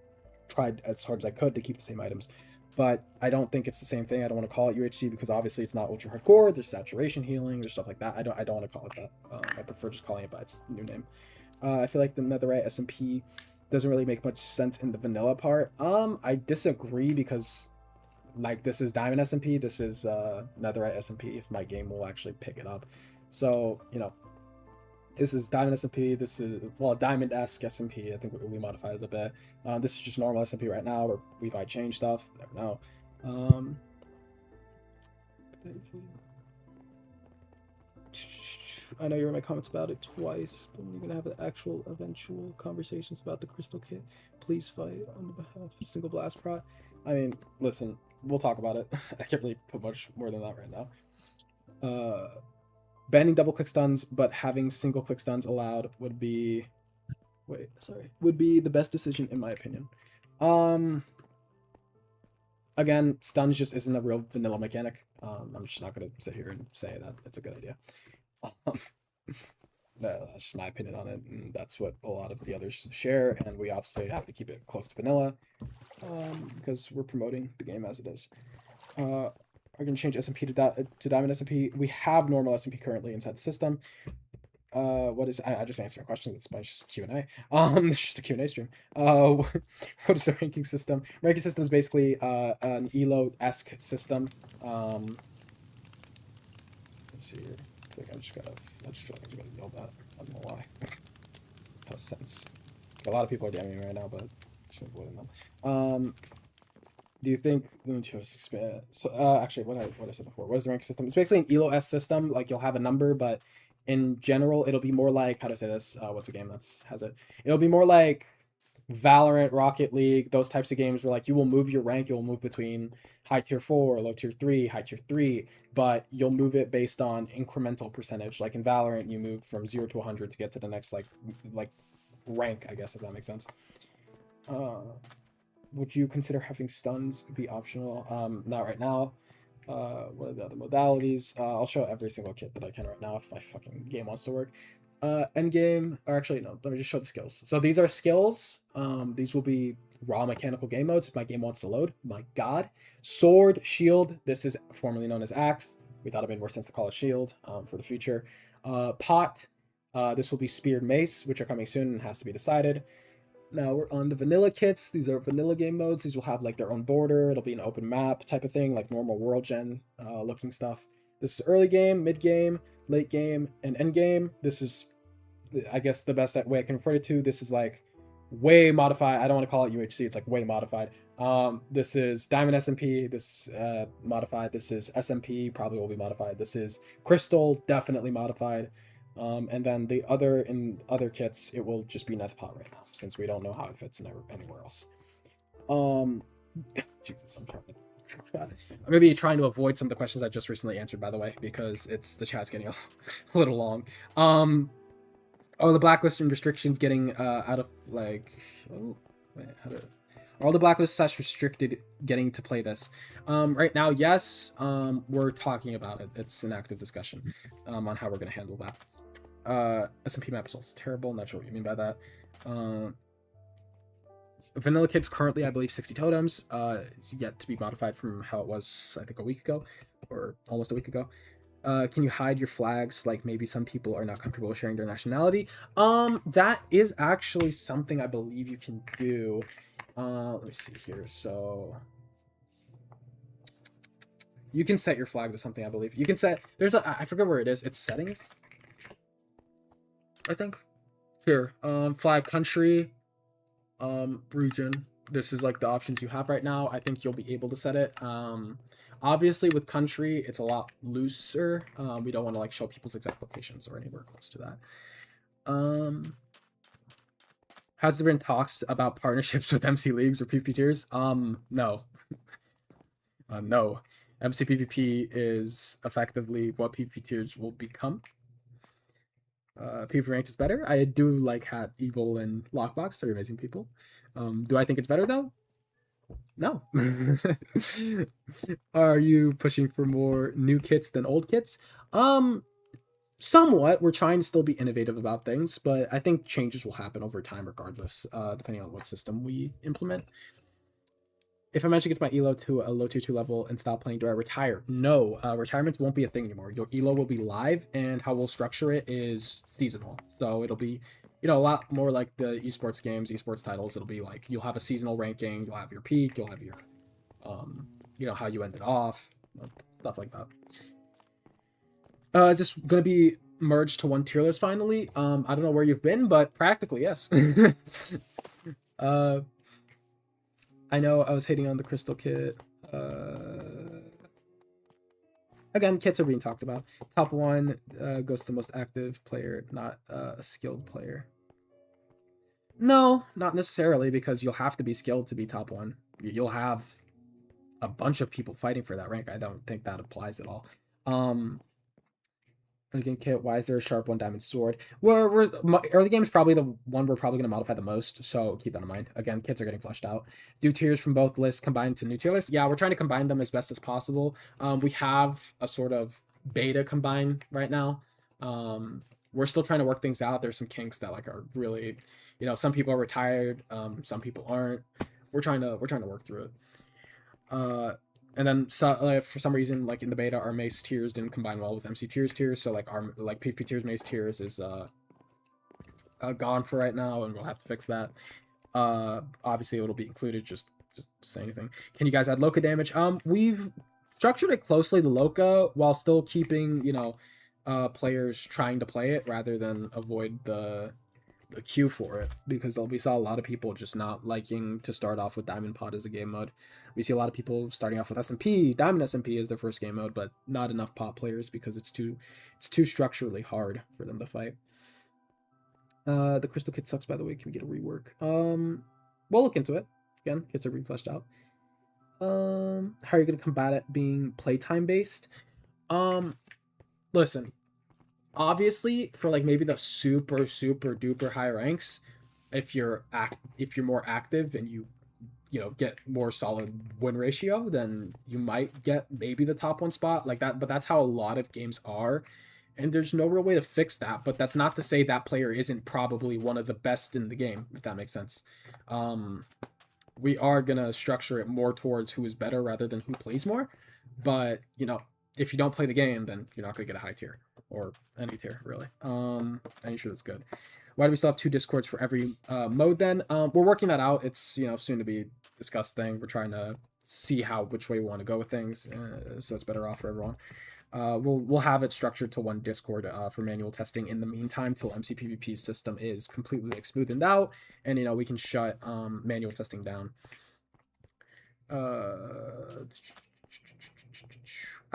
tried as hard as I could to keep the same items, but I don't think it's the same thing. I don't want to call it UHC because obviously it's not ultra hardcore. There's saturation healing. There's stuff like that. I don't want to call it that. I prefer just calling it by its new name. I feel like the Netherite SMP doesn't really make much sense in the vanilla part. I disagree because like this is Diamond SMP, this is Netherite SMP. If my game will actually pick it up, so you know, this is Diamond SMP. This is Diamond-esque SMP. I think we modified it a bit. This is just normal SMP right now, or we might change stuff. Never know. I know you're in my comments about it twice, but we're gonna have actual eventual conversations about the crystal kit. Please fight on the behalf of single blast prot. I mean, listen, we'll talk about it. I can't really put much more than that right now. Banning double click stuns, but having single click stuns allowed would be would be the best decision in my opinion. Again, stuns just isn't a real vanilla mechanic. I'm just not gonna sit here and say that it's a good idea. That's just my opinion on it, and that's what a lot of the others share, and we obviously have to keep it close to vanilla because we're promoting the game as it is. Are going to change SMP to Diamond SMP. We have normal SMP currently inside the system. What is I just answered a question. It's by just Q&A. It's just a Q&A stream. What is the ranking system? Ranking system is basically an Elo-esque system. Let's see here. I just feel like I just gotta yell that. I don't know why. Has sense. A lot of people are DMing me right now, but I should avoid them. Do you think? Let me just expand. So, actually, what I said before. What is the rank system? It's basically an Elo-S system. Like you'll have a number, but in general, it'll be more like how to say this. What's a game that's has it? It'll be more like Valorant, Rocket League, those types of games where like you will move your rank. You'll move between high tier 4, low tier 3, high tier 3, but you'll move it based on incremental percentage. Like in Valorant, you move from 0 to 100 to get to the next like rank, I guess, if that makes sense. Would you consider having stuns be optional? Not right now. What are the other modalities? I'll show every single kit that I can right now if my fucking game wants to work. End game, or actually no, let me just show the skills. So these are skills. These will be raw mechanical game modes if my game wants to load. My god. Sword, shield, this is formerly known as axe. We thought it'd made more sense to call it shield for the future. Pot, this will be speared mace, which are coming soon and has to be decided. Now we're on the vanilla kits. These are vanilla game modes. These will have like their own border. It'll be an open map type of thing, like normal world gen looking stuff. This is early game, mid game, late game, and end game. This is, I guess, the best way I can refer it to. This is like way modified. I don't want to call it UHC. It's like way modified. This is Diamond SMP. This modified. This is SMP. Probably will be modified. This is Crystal. Definitely modified. And then the other kits, it will just be Nethpot right now, since we don't know how it fits anywhere else. Jesus, I'm gonna be trying to avoid some of the questions I just recently answered, by the way, because the chat's getting a little long. The blacklist and restrictions getting out of like all the blacklist / restricted getting to play this right now? Yes, we're talking about it. It's an active discussion on how we're gonna handle that. SMP map results terrible. Not sure what you mean by that. Vanilla kit's currently, I believe, 60 totems. It's yet to be modified from how it was, I think, a week ago, or almost a week ago. Can you hide your flags? Like maybe some people are not comfortable sharing their nationality. That is actually something I believe you can do. Let me see here. So you can set your flag to something, I believe. You can set. I forget where it is. It's settings, I think. Here, flag country, region. This is like the options you have right now. I think you'll be able to set it. Obviously with country, it's a lot looser. We don't want to like show people's exact locations or anywhere close to that. Has there been talks about partnerships with MC leagues or PPTers? No. No. MC PvP is effectively what PvP tiers will become. PvP ranked is better. I do like Hat, Evil, and Lockbox. They're amazing people. Do I think it's better though? No. Are you pushing for more new kits than old kits? Um, Somewhat. We're trying to still be innovative about things, but I think changes will happen over time, regardless, depending on what system we implement. If I manage to get my elo to a low tier 2 level and stop playing, do I retire? No, retirement won't be a thing anymore. Your elo will be live, and how we'll structure it is seasonal. So it'll be, a lot more like the esports games, esports titles. It'll be like you'll have a seasonal ranking, you'll have your peak, you'll have your, how you ended off, stuff like that. Is this going to be merged to one tier list finally? I don't know where you've been, but practically yes. uh, I know I was hating on the crystal kit. Again, kits are being talked about. Top one goes to the most active player, not a skilled player. No, not necessarily, because you'll have to be skilled to be top one. You'll have a bunch of people fighting for that rank. I don't think that applies at all. Again, kit, why is there a sharp one diamond sword? Early game is probably the one we're probably going to modify the most, so keep that in mind. Again, kits are getting fleshed out. Do tiers from both lists combined to new tier lists? Yeah, we're trying to combine them as best as possible. We have a sort of beta combine right now. We're still trying to work things out. There's some kinks that like are really, some people are retired, some people aren't. We're trying to work through it. And then for some reason, like in the beta, our mace tiers didn't combine well with MC tiers. So like our PvP tiers mace tiers is gone for right now, and we'll have to fix that. Obviously it'll be included. Just to say anything. Can you guys add Loka damage? We've structured it closely to Loka while still keeping players trying to play it rather than avoid the queue for it, because we saw a lot of people just not liking to start off with Diamond Pod as a game mode. We see a lot of people starting off with SMP, Diamond SMP as their first game mode, but not enough pot players because it's too structurally hard for them to fight. The crystal kit sucks, by the way. Can we get a rework? We'll look into it. Again, kits are refleshed out. How are you gonna combat it being playtime based? Listen, obviously for like maybe the super duper high ranks, if you're more active and you get more solid win ratio, then you might get maybe the top one spot like that. But that's how a lot of games are, and there's no real way to fix that. But that's not to say that player isn't probably one of the best in the game, if that makes sense. We are gonna structure it more towards who is better rather than who plays more. But if you don't play the game, then you're not gonna get a high tier or any tier really. Any sure that's good. Why do we still have 2 discords for every mode then? We're working that out. It's soon to be discussed thing. We're trying to see which way we want to go with things, so it's better off for everyone. We'll have it structured to one discord for manual testing in the meantime till MC PvP's system is completely like smoothened out, and we can shut manual testing down.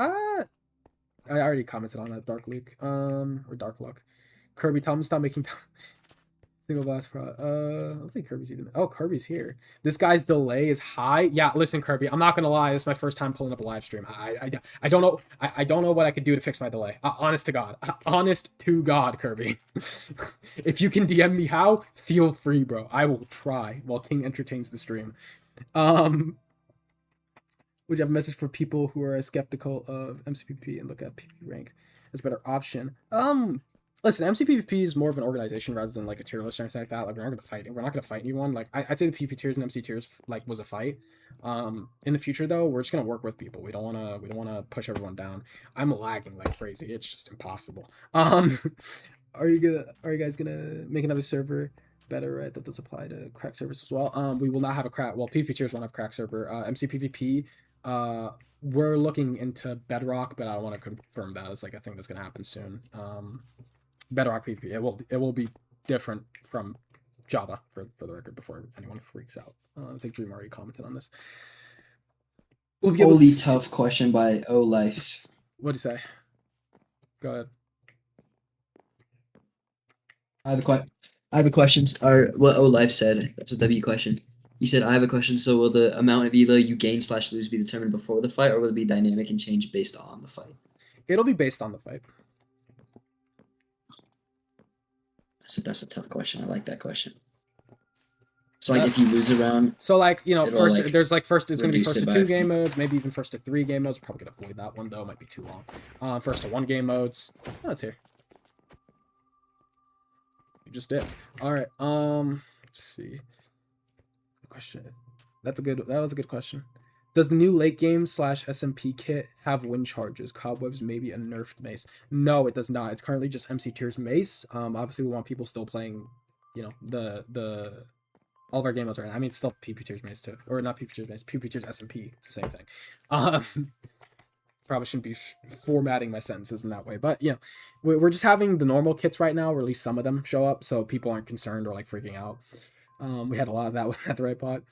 I already commented on that. Dark Luke, or Dark Luck. Kirby, tell him to stop making single blast pro. I don't think Kirby's even. Oh, Kirby's here. This guy's delay is high. Yeah, listen, Kirby. I'm not gonna lie. This is my first time pulling up a live stream. I don't know. I don't know what I could do to fix my delay. Honest to God. Honest to God, Kirby. If you can DM me how, feel free, bro. I will try while King entertains the stream. Would you have a message for people who are skeptical of MCPP and look at PvP rank as a better option? Listen, MCPVP is more of an organization rather than like a tier list or anything like that. Like we're not gonna fight. We're not gonna fight anyone. Like I'd say the PvP tiers and MC tiers like was a fight. In the future though, we're just gonna work with people. We don't wanna push everyone down. I'm lagging like crazy. It's just impossible. Are you guys gonna make another server? Better, right? That does apply to crack servers as well. We will not have a crack. Well, PvP tiers won't have crack server. MC PvP. We're looking into Bedrock, but I don't want to confirm that as like a thing that's gonna happen soon. Bedrock PvP. It will be different from Java for the record before anyone freaks out. I think Dream already commented on this. We'll Holy tough question by O Lifes. What'd you say? Go ahead. I have a question. Or what O Life said. That's a W question. He said, I have a question. So will the amount of elo you gain / lose be determined before the fight, or will it be dynamic and change based on the fight? It'll be based on the fight. That's a tough question. I like that question. So like if you lose a round, So like, you know, it'll, first like, there's like first it's gonna be reduce first to it by 2 a few. game modes, maybe even first to 3 game modes. We're probably gonna avoid that one though, it might be too long. First to 1 game modes. Oh, it's here. You just did. Alright, let's see. The question. That was a good question. Does the new late game / SMP kit have wind charges, cobwebs, maybe a nerfed mace? No, it does not. It's currently just MC Tier's mace. Obviously we want people still playing, you know, the all of our game modes right now. I mean, still PP Tier's mace too, or not PP Tier's mace, PP Tier's SMP. It's the same thing. Probably shouldn't be formatting my sentences in that way, but you know, we're just having the normal kits right now, or at least some of them show up, so people aren't concerned or like freaking out. We had a lot of that with that the right pot.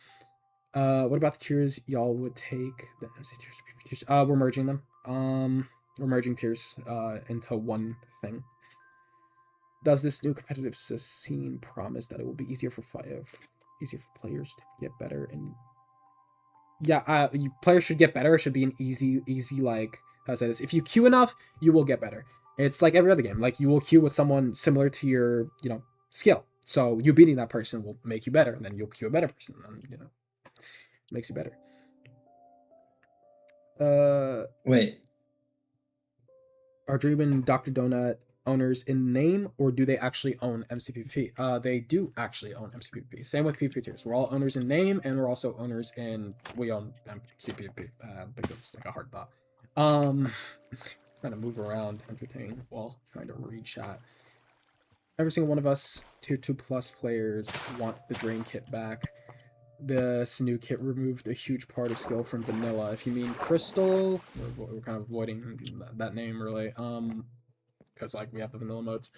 What about the tiers y'all would take? The MC tiers, PP tiers. We're merging them. We're merging tiers into one thing. Does this new competitive scene promise that it will be easier for players to get better? And yeah, players should get better. It should be an easy like, how to say this? If you queue enough, you will get better. It's like every other game. Like you will queue with someone similar to your, you know, skill. So you beating that person will make you better, and then you'll queue a better person, and you know, makes you better. Wait. Are Dream and Dr. Donut owners in name, or do they actually own MCPP? They do actually own MCPP. Same with PvP tiers. We're all owners in name, and we're also owners in we own MCPP. I think it's like a hard thought. Trying to move around, entertain while trying to read chat. Every single one of us tier 2+ players want the Drain kit back. This new kit removed a huge part of skill from vanilla. If you mean crystal, we're kind of avoiding that name really, because like we have the vanilla modes.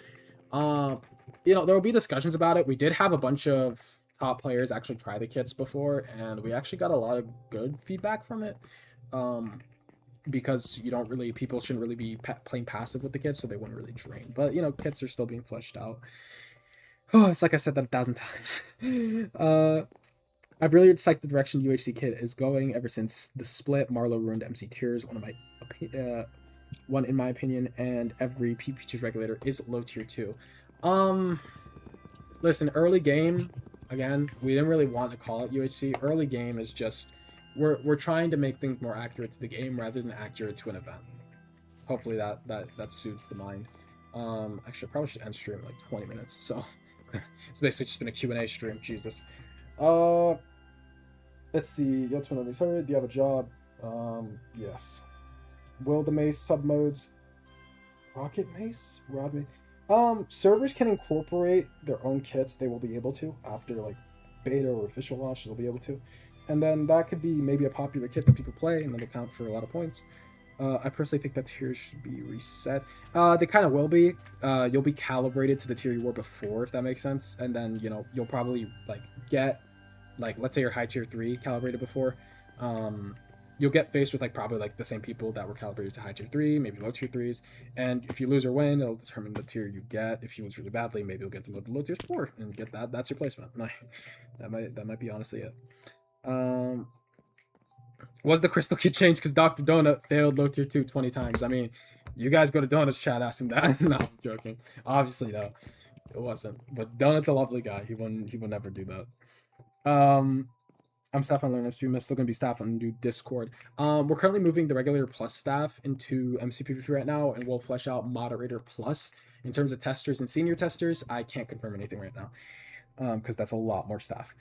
You know, there will be discussions about it. We did have a bunch of top players actually try the kits before, and we actually got a lot of good feedback from it. Because you don't really, people shouldn't really be playing passive with the kits, so they wouldn't really drain. But you know, kits are still being fleshed out. Oh, it's like I said that 1,000 times. I've really disliked the direction UHC kit is going ever since the split. Marlow ruined MC tiers, one in my opinion, and every PP tiers regulator is low tier 2. Listen, early game, again, we didn't really want to call it UHC. Early game is just we're trying to make things more accurate to the game rather than accurate to an event. Hopefully that suits the mind. Actually, I probably should end stream in like 20 minutes. So it's basically just been a Q&A stream. Jesus. Let's see. Yo, sorry, do you have a job? Yes. Will the mace submodes rocket mace? Rod mace? Servers can incorporate their own kits. They will be able to after like beta or official launch. They'll be able to, and then that could be maybe a popular kit that people play, and then it'll count for a lot of points. I personally think that tiers should be reset. They kind of will be. You'll be calibrated to the tier you were before, if that makes sense, and then you know you'll probably like get. Like, let's say you're high tier 3 calibrated before, you'll get faced with like probably like the same people that were calibrated to high tier 3, maybe low tier 3s, and if you lose or win, it'll determine the tier you get. If you lose really badly, maybe you'll get to low tier 4 and get that's your placement. That might be honestly it. Was the crystal kit changed because Dr. Donut failed low tier 2 20 times? I mean, you guys go to Donut's chat, ask him that. No, I'm joking. Obviously, no, it wasn't. But Donut's a lovely guy. He would never do that. I'm staff on Learn Stream. I'm still gonna be staff on new Discord. We're currently moving the regular plus staff into MCPP right now, and we'll flesh out moderator plus. In terms of testers and senior testers, I can't confirm anything right now, because that's a lot more staff.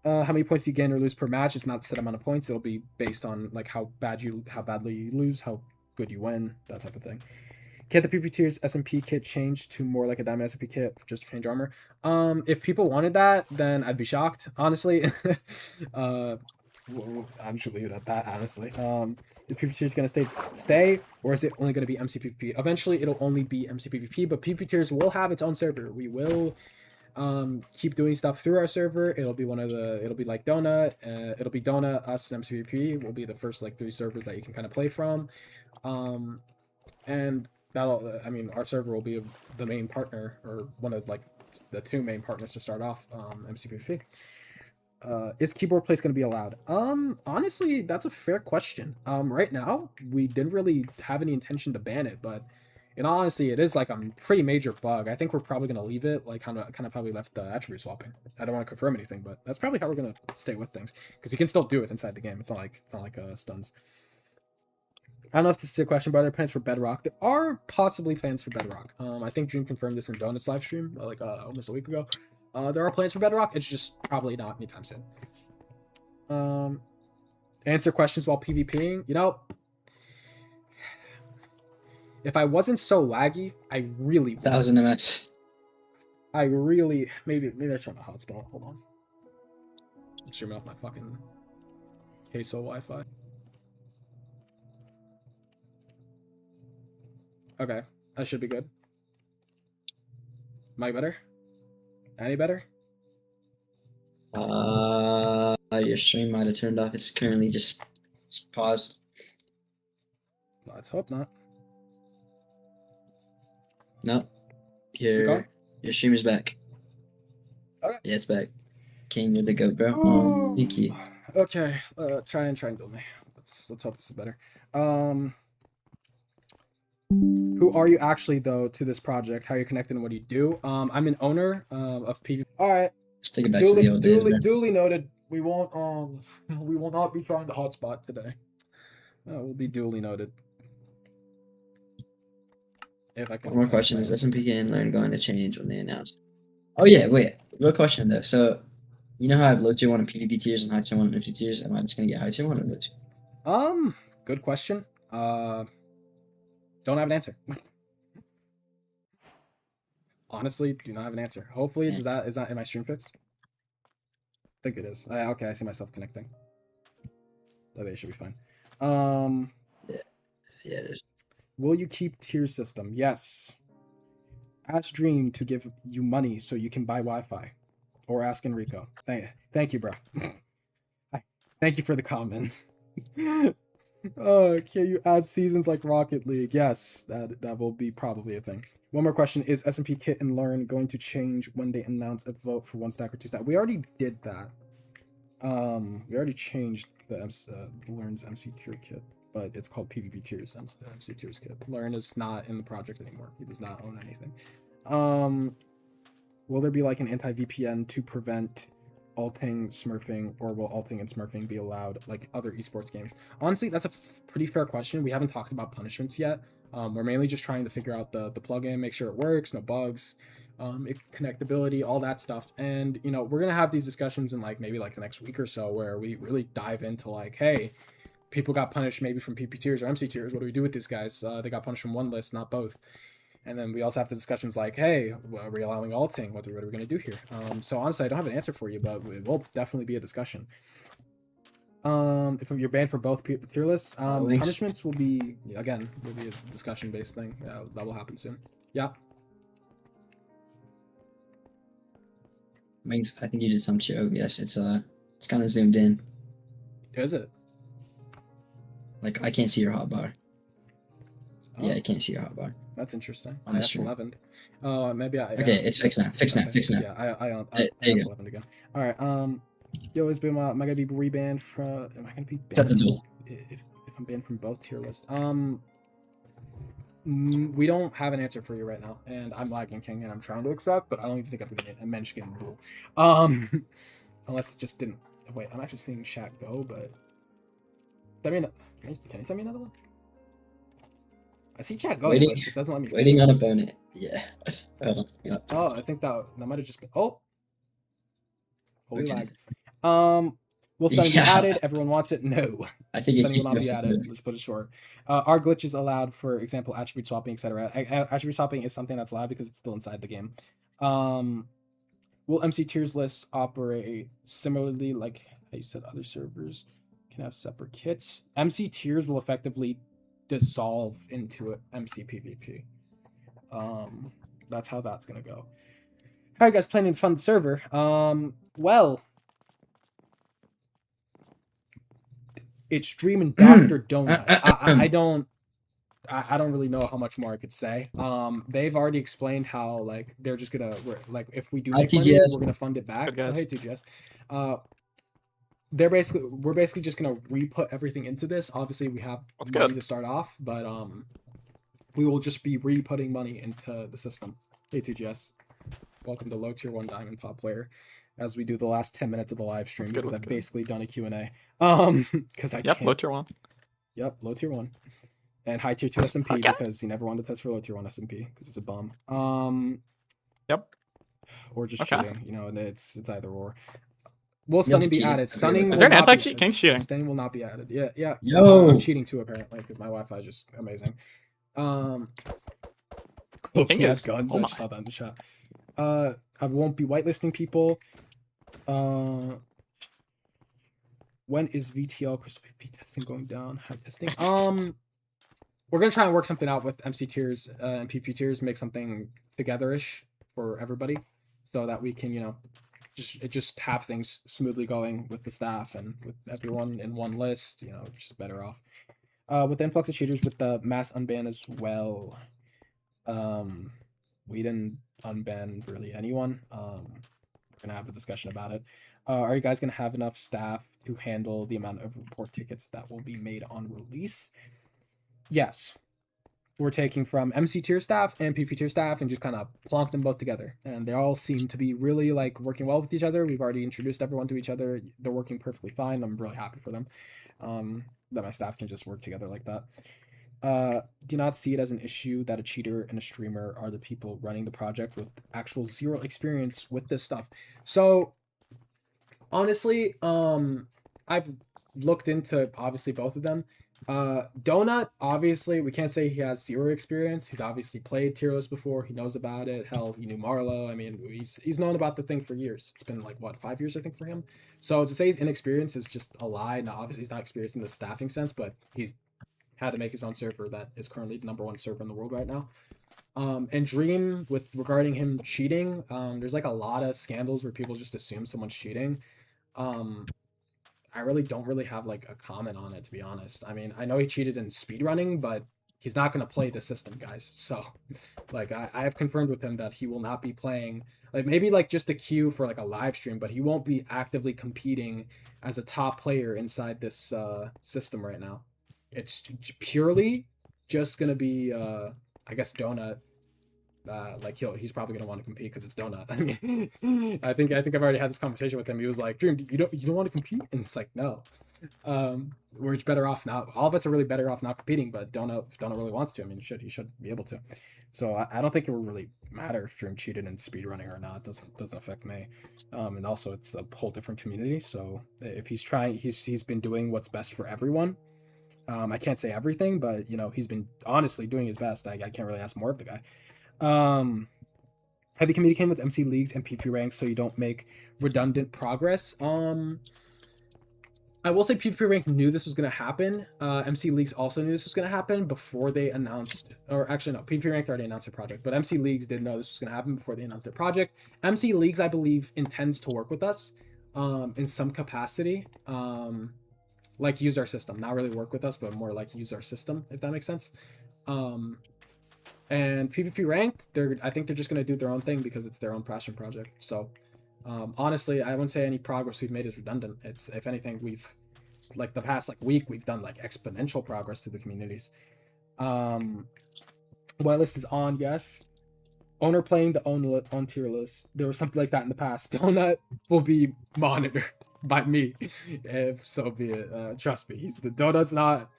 How many points you gain or lose per match? It's not a set amount of points. It'll be based on like how badly you lose, how good you win, that type of thing. Can the PP tiers SMP kit change to more like a diamond SMP kit, just change armor? If people wanted that, then I'd be shocked, honestly. I'm just leave it at that, honestly. Is PP tiers gonna stay, or is it only gonna be MCPP? Eventually, it'll only be MCPP, but PP tiers will have its own server. We will keep doing stuff through our server. It'll be it'll be like Donut. It'll be Donut, us, MCPP will be the first like 3 servers that you can kind of play from. And that'll, I mean, our server will be the main partner, or one of like the 2 main partners to start off MCPP. Is keyboard place going to be allowed? Honestly, that's a fair question. Right now we didn't really have any intention to ban it, but in all honesty, it is like a pretty major bug. I think we're probably going to leave it like kind of how we left the attribute swapping. I don't want to confirm anything, but that's probably how we're going to stay with things because you can still do it inside the game. It's not like stuns. I don't know if this is a question, but are there plans for Bedrock? There are possibly plans for Bedrock. I think Dream confirmed this in Donuts live stream like almost a week ago. There are plans for Bedrock. It's just probably not anytime soon. Answer questions while PvPing. You know, if I wasn't so laggy, I really would. 1,000 ms. I really maybe I try my hotspot. Hold on. I'm streaming off my fucking queso Wi-Fi. Okay, that should be good. Am I better? Any better? Your stream might have turned off. It's currently just paused. Let's hope not. No. Is it going? Your stream is back. Okay. Yeah, it's back. King, you're the goat, bro. Thank you. Okay. Try and build me. Let's hope this is better. Who are you actually though to this project? How are you connected and what do you do? I'm an owner of PvP. All right. Let's take it back to the old days. Duly noted. We won't we will not be trying the hotspot today. Will be duly noted. If I can. One more question: is SMP and Learn going to change when they announce? Oh yeah, wait. Real question though. So, you know how I have low tier 1 and PvP tiers and high tier 1 and empty tiers? Am I just gonna get high tier 1 or low tier? Good question. Don't have an answer. Honestly, do not have an answer. Hopefully, is that in my stream fixed? I think it is. Okay, I see myself connecting. I think it should be fine. Yeah, it is. Will you keep tier system? Yes. Ask Dream to give you money so you can buy Wi-Fi, or ask Enrico. Thank you, bro. Thank you for the comment. Can you add seasons like Rocket League? Yes, that will be probably a thing. One more question: is SMP Kit and Learn going to change when they announce a vote for 1 stack or 2 stack? We already did that. We already changed the Learn's MC tier kit, but it's called PvP tiers MC tiers kit. Learn is not in the project anymore. He does not own anything. Will there be like an anti-VPN to prevent alting, smurfing, or will alting and smurfing be allowed like other esports games? Honestly, that's a pretty fair question. We haven't talked about punishments yet. We're mainly just trying to figure out the plugin, make sure it works, no bugs, connectability, all that stuff. And you know, we're gonna have these discussions in like maybe like the next week or so where we really dive into like, hey, people got punished maybe from PP tiers or MC tiers. What do we do with these guys? They got punished from one list, not both. And then we also have the discussions like, hey, are we allowing alting? What are we going to do here? So honestly, I don't have an answer for you, but it will definitely be a discussion. If you're banned for both tier lists, punishments will be, again, will be a discussion-based thing. That will happen soon. Yeah. I think you did some to your OBS. It's kind of zoomed in. Is it? Like I can't see your hotbar. Oh. Yeah, I can't see your hotbar. That's interesting. On the I stream. F11. Oh, maybe I. Okay, it's fixed now. Fixed now. Fixed now. Yeah, I there you F11 again. All right. Yo, am I gonna be rebanned from? Am I gonna be Except the banned duel. if I'm banned from both tier lists? We don't have an answer for you right now, and I'm lagging King, and I'm trying to accept, but I don't even think I'm gonna manage to get in the duel. Unless it just didn't. Wait, I'm actually seeing chat go, but. Can you send me another one? I see chat going, but it doesn't let me. Waiting on opponent. Yeah. Oh, I think that might have just been. Oh. Holy lag. Will Stunning be added? Everyone wants it? No. I think Stunning will not be added. Let's put it short. Are glitches allowed, for example, attribute swapping, etc.? Attribute swapping is something that's allowed because it's still inside the game. Will MC tiers lists operate similarly, like how you said other servers can have separate kits? MC tiers will effectively dissolve into MC PvP. That's how that's gonna go. How are you guys planning to fund the server? Well, it's Dream and Dr. Donut. I don't really know how much more I could say. They've already explained how like they're just gonna like if we do make money, we're gonna fund it back. Oh, hey TGS. we're basically just gonna re-put everything into this. Obviously, we have That's money good. to start off, but we will just be re-putting money into the system. ATGS, welcome to low tier 1 diamond pop player, as we do the last 10 minutes of the live stream That's good, because that's I've good. basically done a Q&A. Because I Yep, low can't. tier 1. Yep, low tier 1. And high tier 2 SMP Okay. because he never wanted to test for low tier 1 SMP because it's a bum. Yep. Or just Okay. cheating, you know, and it's either or. Will Guilty stunning be cheating. added? Agree with Stunning that. Is will there an not be. anti-cheat? King's cheating. Stunning will not be added. Yeah. Yo! I'm cheating too apparently because my Wi-Fi is just amazing. King Loki had is. guns. Oh I my. just saw that in the chat. I won't be whitelisting people. When is VTL Crystal PP testing going down? How testing? We're gonna try and work something out with MC tiers and PP tiers, make something together-ish for everybody, so that we can, you know, just have things smoothly going with the staff and with everyone in one list. You know, just better off. With the influx of cheaters, with the mass unban as well. We didn't unban really anyone. We're gonna have a discussion about it. Are you guys gonna have enough staff to handle the amount of report tickets that will be made on release? Yes. We're taking from MC tier staff and PP tier staff and just kind of plonk them both together. And they all seem to be really like working well with each other. We've already introduced everyone to each other. They're working perfectly fine. I'm really happy for them. That my staff can just work together like that. Do not see it as an issue that a cheater and a streamer are the people running the project with actual zero experience with this stuff. So honestly, I've looked into obviously both of them. Donut, obviously, we can't say he has zero experience. He's obviously played Tierlist before. He knows about it. Hell, he knew Marlo. I mean, he's known about the thing for years. It's been like what, 5 years I think for him. So to say he's inexperienced is just a lie. Now, obviously, he's not experienced in the staffing sense, but he's had to make his own server that is currently the #1 server in the world right now. And Dream, with regarding him cheating, there's like a lot of scandals where people just assume someone's cheating. I really don't really have like a comment on it, to be honest. I mean, I know he cheated in speedrunning, but he's not going to play the system, guys. So like I have confirmed with him that he will not be playing, like maybe like just a queue for like a live stream, but he won't be actively competing as a top player inside this system right now. It's purely just going to be I guess Donut. Like he's probably gonna want to compete because it's Donut. I mean, I think I've already had this conversation with him. He was like, "Dream, you don't want to compete?" And it's like, no. We're better off not. All of us are really better off not competing, but Donut really wants to. I mean, he should be able to. So I don't think it would really matter if Dream cheated in speedrunning or not. It doesn't affect me. And also it's a whole different community. So if he's trying, he's been doing what's best for everyone. I can't say everything, but you know he's been honestly doing his best. I can't really ask more of the guy. Have you communicated with MC leagues and PP ranks so you don't make redundant progress? I will say PP rank knew this was going to happen. MC leagues also knew this was going to happen before they announced, or actually no, PP rank already announced their project, but MC leagues didn't know this was going to happen before they announced their project. MC leagues, I believe, intends to work with us in some capacity. Like use our system, not really work with us, but more like use our system, if that makes sense. And PvP ranked, I think they're just gonna do their own thing because it's their own passion project. So honestly, I wouldn't say any progress we've made is redundant. It's, if anything, we've like the past like week we've done like exponential progress to the communities. Whitelist is on, yes. Owner playing the own tier list. There was something like that in the past. Donut will be monitored by me, if so be it. Trust me, he's the Donut's not.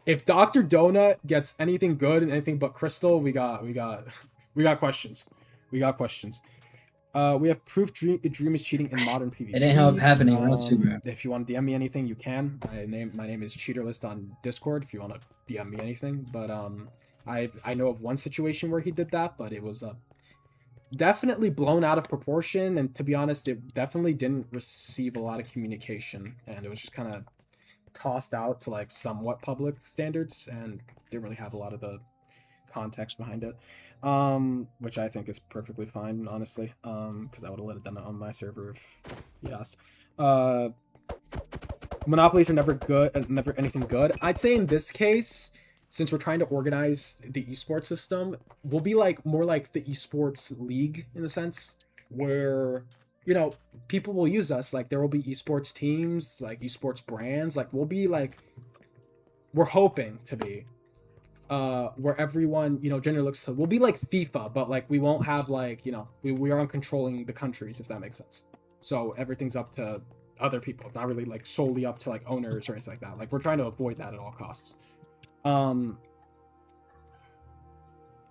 If Dr. Donut gets anything good and anything but Crystal, we got questions. We got questions. We have proof Dream is cheating in modern PvP. It ain't happening. If you want to DM me anything, you can. My name is Cheaterlist on Discord. If you want to DM me anything, but I know of one situation where he did that, but it was definitely blown out of proportion, and to be honest, it definitely didn't receive a lot of communication, and it was just kind of tossed out to like somewhat public standards and didn't really have a lot of the context behind it, which I think is perfectly fine, honestly, because I would have let it done on my server if yes. Monopolies are never good, never anything good. I'd say in this case, since we're trying to organize the esports system, we'll be like more like the esports league in a sense, where you know, people will use us. Like there will be esports teams, like esports brands. Like we'll be like, we're hoping to be where everyone, you know, generally looks to, we'll be like FIFA, but like we won't have like, you know, we aren't controlling the countries, if that makes sense. So everything's up to other people. It's not really like solely up to like owners or anything like that. Like we're trying to avoid that at all costs.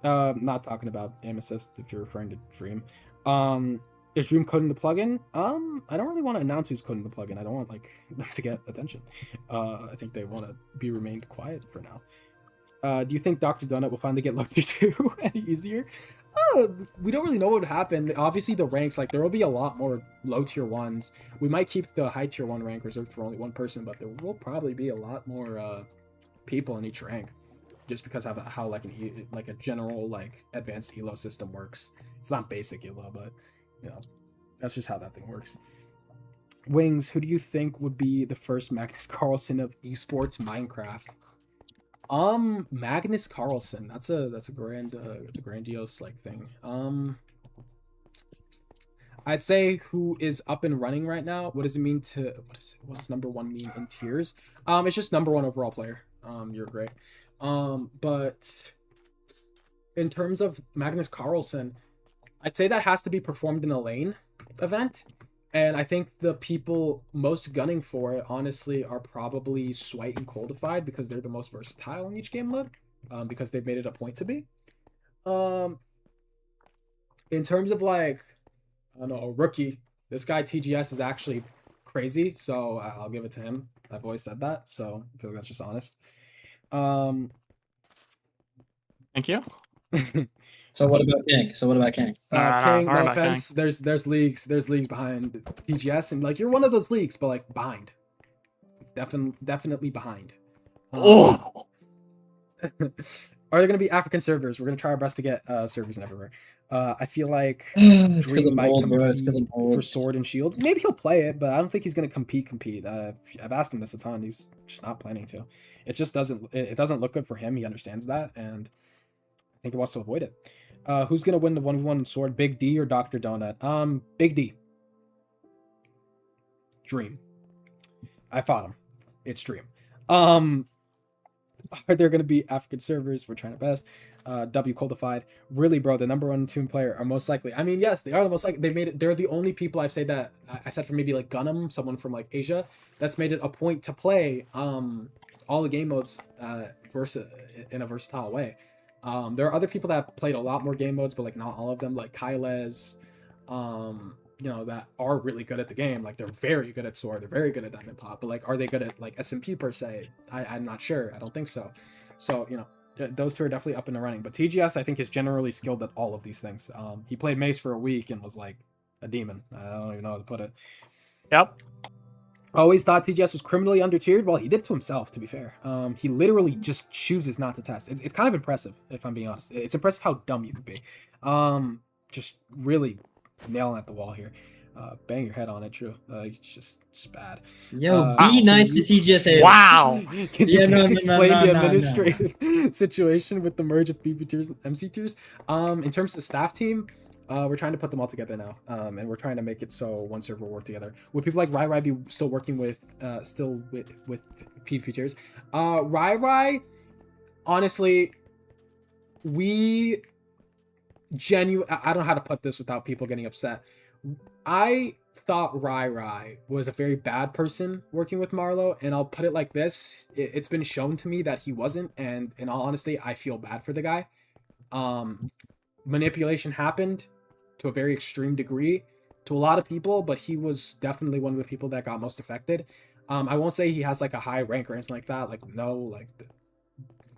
Not talking about aim assist if you're referring to Dream. Is Dream coding the plugin? I don't really want to announce who's coding the plugin. I don't want like them to get attention. I think they want to be remained quiet for now. Do you think Dr. Donut will finally get low tier 2 any easier? We don't really know what would happen. Obviously, the ranks, like, there will be a lot more low tier 1s. We might keep the high tier 1 rank reserved for only one person, but there will probably be a lot more people in each rank, just because of how like a general like advanced elo system works. It's not basic elo, but you know, that's just how that thing works. Wings, who do you think would be the first Magnus Carlsen of esports Minecraft? Magnus Carlsen. That's a grandiose like thing. I'd say who is up and running right now. What does it mean to what does number 1 mean in tiers? It's just number 1 overall player. You're great. But in terms of Magnus Carlsen, I'd say that has to be performed in a lane event. And I think the people most gunning for it, honestly, are probably Swite and Coldified, because they're the most versatile in each game mode, because they've made it a point to be. In terms of, like, I don't know, a rookie, this guy TGS is actually crazy, so I'll give it to him. I've always said that, so I feel like that's just honest. Thank you. So what about King? King, no offense. King. There's leagues behind TGS, and like you're one of those leagues, but like behind. Definitely behind. Oh. Are there gonna be African servers? We're gonna try our best to get servers everywhere. I feel like Dream might compete for Sword and Shield. Maybe he'll play it, but I don't think he's gonna compete. I've asked him this a ton. He's just not planning to. It just doesn't. It doesn't look good for him. He understands that, and I think he wants to avoid it. Who's gonna win the 1v1 in Sword? Big D or Dr. Donut? Big D. Dream. I fought him. It's Dream. Are there gonna be African servers? We're trying our best. W Coldified. Really, bro, the number 1 Toon player are most likely. I mean, yes, they are the most likely. They made it. They're the only people I've said that I said for maybe like Gunham, someone from like Asia, that's made it a point to play all the game modes in a versatile way. There are other people that have played a lot more game modes, but like not all of them, like Kylez, you know, that are really good at the game. Like they're very good at Sword, they're very good at Diamond Pop, but like are they good at like SMP per se? I'm not sure. I don't think so. So, you know, those two are definitely up in the running. But TGS, I think, is generally skilled at all of these things. He played Mace for a week and was like a demon. I don't even know how to put it. Yep. Always thought TGS was criminally undertiered. Well, he did to himself, to be fair. He literally just chooses not to test. It's kind of impressive, if I'm being honest. It's impressive how dumb you could be. Just really nailing at the wall here. Bang your head on it, true. It's just bad. Yo, be nice to TGS. Wow. Can you explain the administrative situation with the merge of PP tiers and MC tiers? In terms of the staff team, we're trying to put them all together now, and we're trying to make it so one server will work together. Would people like Rai be still working with PvP tiers? Rai, honestly, I don't know how to put this without people getting upset. I thought Rai was a very bad person working with Marlo, and I'll put it like this: it's been shown to me that he wasn't, and in all honesty, I feel bad for the guy. Manipulation happened to a very extreme degree to a lot of people, but he was definitely one of the people that got most affected. I won't say he has like a high rank or anything like that. Like no, like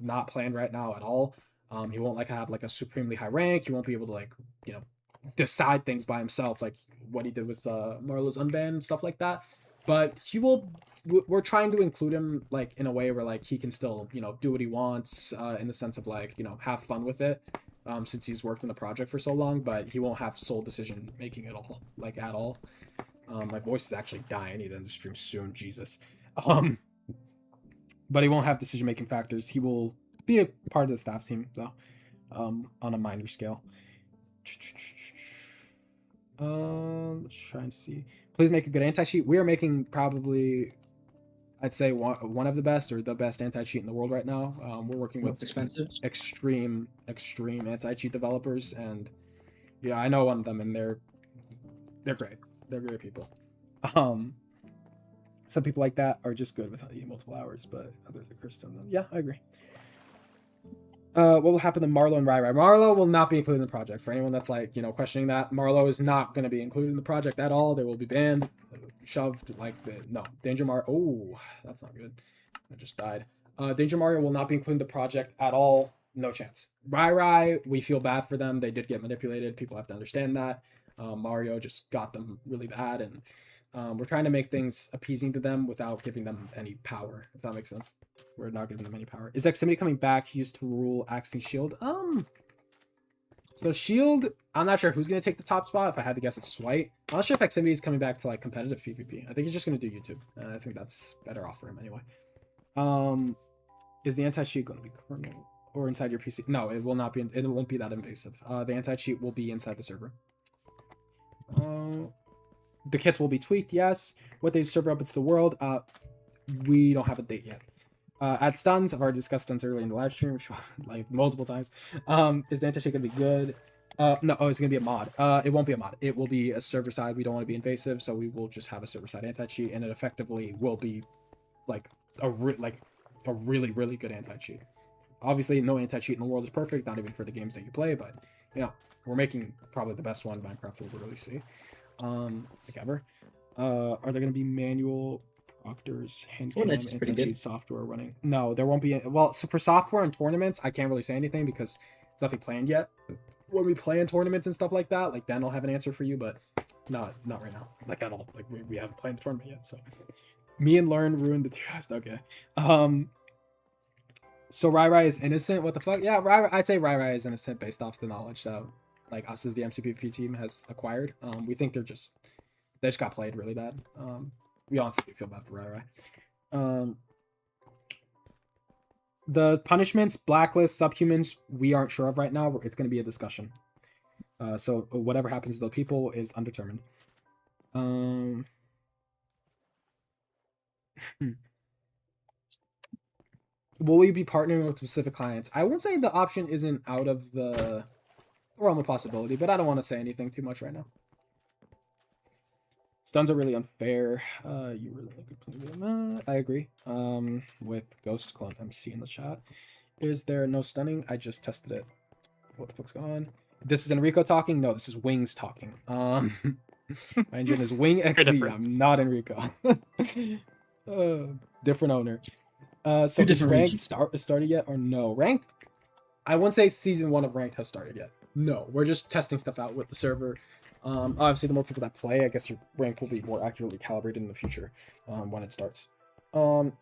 not planned right now at all. He won't like have like a supremely high rank. He won't be able to like, you know, decide things by himself, like what he did with Marlo's unban and stuff like that. But he will. We're trying to include him like in a way where like he can still, you know, do what he wants in the sense of like, you know, have fun with it. Since he's worked on the project for so long, but he won't have sole decision making at all, like at all. My voice is actually dying. I need to end the stream soon, Jesus. But he won't have decision making factors. He will be a part of the staff team though, on a minor scale. Let's try and see. Please make a good anti-cheat. We are making probably, I'd say one of the best or the best anti-cheat in the world right now. We're working with Most expensive. extreme anti-cheat developers, and yeah, I know one of them, and they're great. They're great people. Some people like that are just good with multiple hours, but others are cursed on them. Yeah, I agree. What will happen to Marlo and Rai Rai? Marlo will not be included in the project. For anyone that's like, questioning that, Marlo is not going to be included in the project at all. They will be banned, shoved like no. Danger Mario. Oh, that's not good. I just died. Danger Mario will not be included in the project at all. No chance. Rai Rai, we feel bad for them. They did get manipulated. People have to understand that. Mario just got them really bad, and we're trying to make things appeasing to them without giving them any power, if that makes sense. We're not giving them any power. Is Eximity coming back? He used to rule Axe and Shield. So Shield, I'm not sure who's gonna take the top spot. If I had to guess, it's Swipe. I'm not sure if Eximity is coming back to like competitive PvP. I think he's just gonna do YouTube, and I think that's better off for him anyway. Is the anti-cheat going to be kernel or inside your PC? No, it will not be. It won't be that invasive. The anti-cheat will be inside the server. The kits will be tweaked. Yes. What they server updates to the world? We don't have a date yet. At stuns, I've already discussed stuns earlier in the live stream, like multiple times. Is the anti-cheat gonna be good? No, it's gonna be a mod. It won't be a mod. It will be a server side. We don't want to be invasive, so we will just have a server side anti-cheat, and it effectively will be like a really good anti-cheat. Obviously, no anti-cheat in the world is perfect, not even for the games that you play, but we're making probably the best one Minecraft will really see, like ever. Are there gonna be manual proctors, hand cam, anti-cheat software running? No, there won't be. Well, so for software and tournaments, I can't really say anything because there's nothing planned yet. When we play in tournaments and stuff like that, like then I'll have an answer for you, but not right now, like at all. Like we haven't played the tournament yet, so. Me and Learn ruined the Tierlist. Okay. So Rai Rai is innocent. What the fuck? Yeah, I'd say Rai Rai is innocent based off the knowledge that like us as the MCPP team has acquired. We think they just got played really bad. We honestly feel bad for Rai Rai. The punishments, blacklist, subhumans, we aren't sure of right now. It's going to be a discussion. So whatever happens to those people is undetermined. Will we be partnering with specific clients? I would say the option isn't out of the realm of possibility, but I don't want to say anything too much right now. Stuns are really unfair. You really like to play them. I agree. With Ghost Clone MC in the chat. Is there no stunning? I just tested it. What the fuck's going on? This is Enrico talking? No, this is Wings talking. My engine is Wing XC. I'm not Enrico. Different owner. So is ranked started yet or no? Ranked? I wouldn't say season 1 of ranked has started yet. No, we're just testing stuff out with the server. Obviously, the more people that play, I guess your rank will be more accurately calibrated in the future when it starts.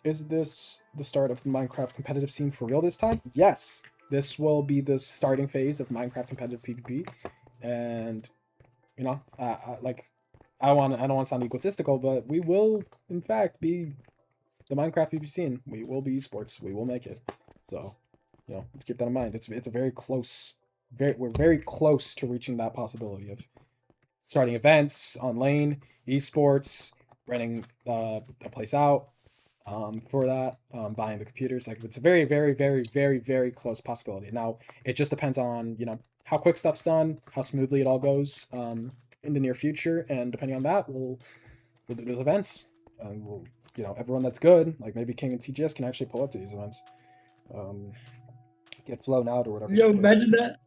Is this the start of the Minecraft competitive scene for real this time? Yes, this will be the starting phase of Minecraft competitive PvP, and I don't want to sound egotistical, but we will in fact be the Minecraft PvP scene. We will be esports. We will make it. So, let's keep that in mind. It's a very close. We're very close to reaching that possibility of starting events on lane, esports, renting a place out for that, buying the computers. Like it's a very, very, very, very, very close possibility. Now it just depends on how quick stuff's done, how smoothly it all goes in the near future, and depending on that, we'll do those events, and we'll everyone that's good, like maybe King and TGS, can actually pull up to these events, get flown out or whatever. Yo, imagine that.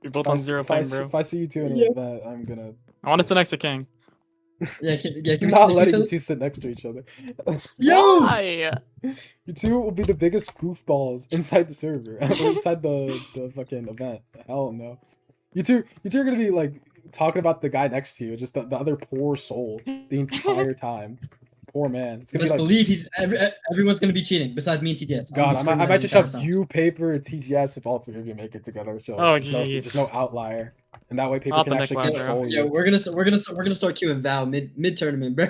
You're both on 0 ping, bro. If I see you two in an event, I'm gonna. I want to sit next to King. Yeah, can we not letting you two sit next to each other. Yo! Why? You two will be the biggest goofballs inside the server, inside the fucking event. Hell no. You two are gonna be like talking about the guy next to you, just the other poor soul, the entire time. Poor man. It's gonna Just be like, believe everyone's gonna be cheating besides me and TGS. God, I might just shove you, Paper, and TGS if all three of you make it together. So there's no outlier, and that way Paper can actually control you. Yeah, we're gonna start queuing Val mid tournament, bro.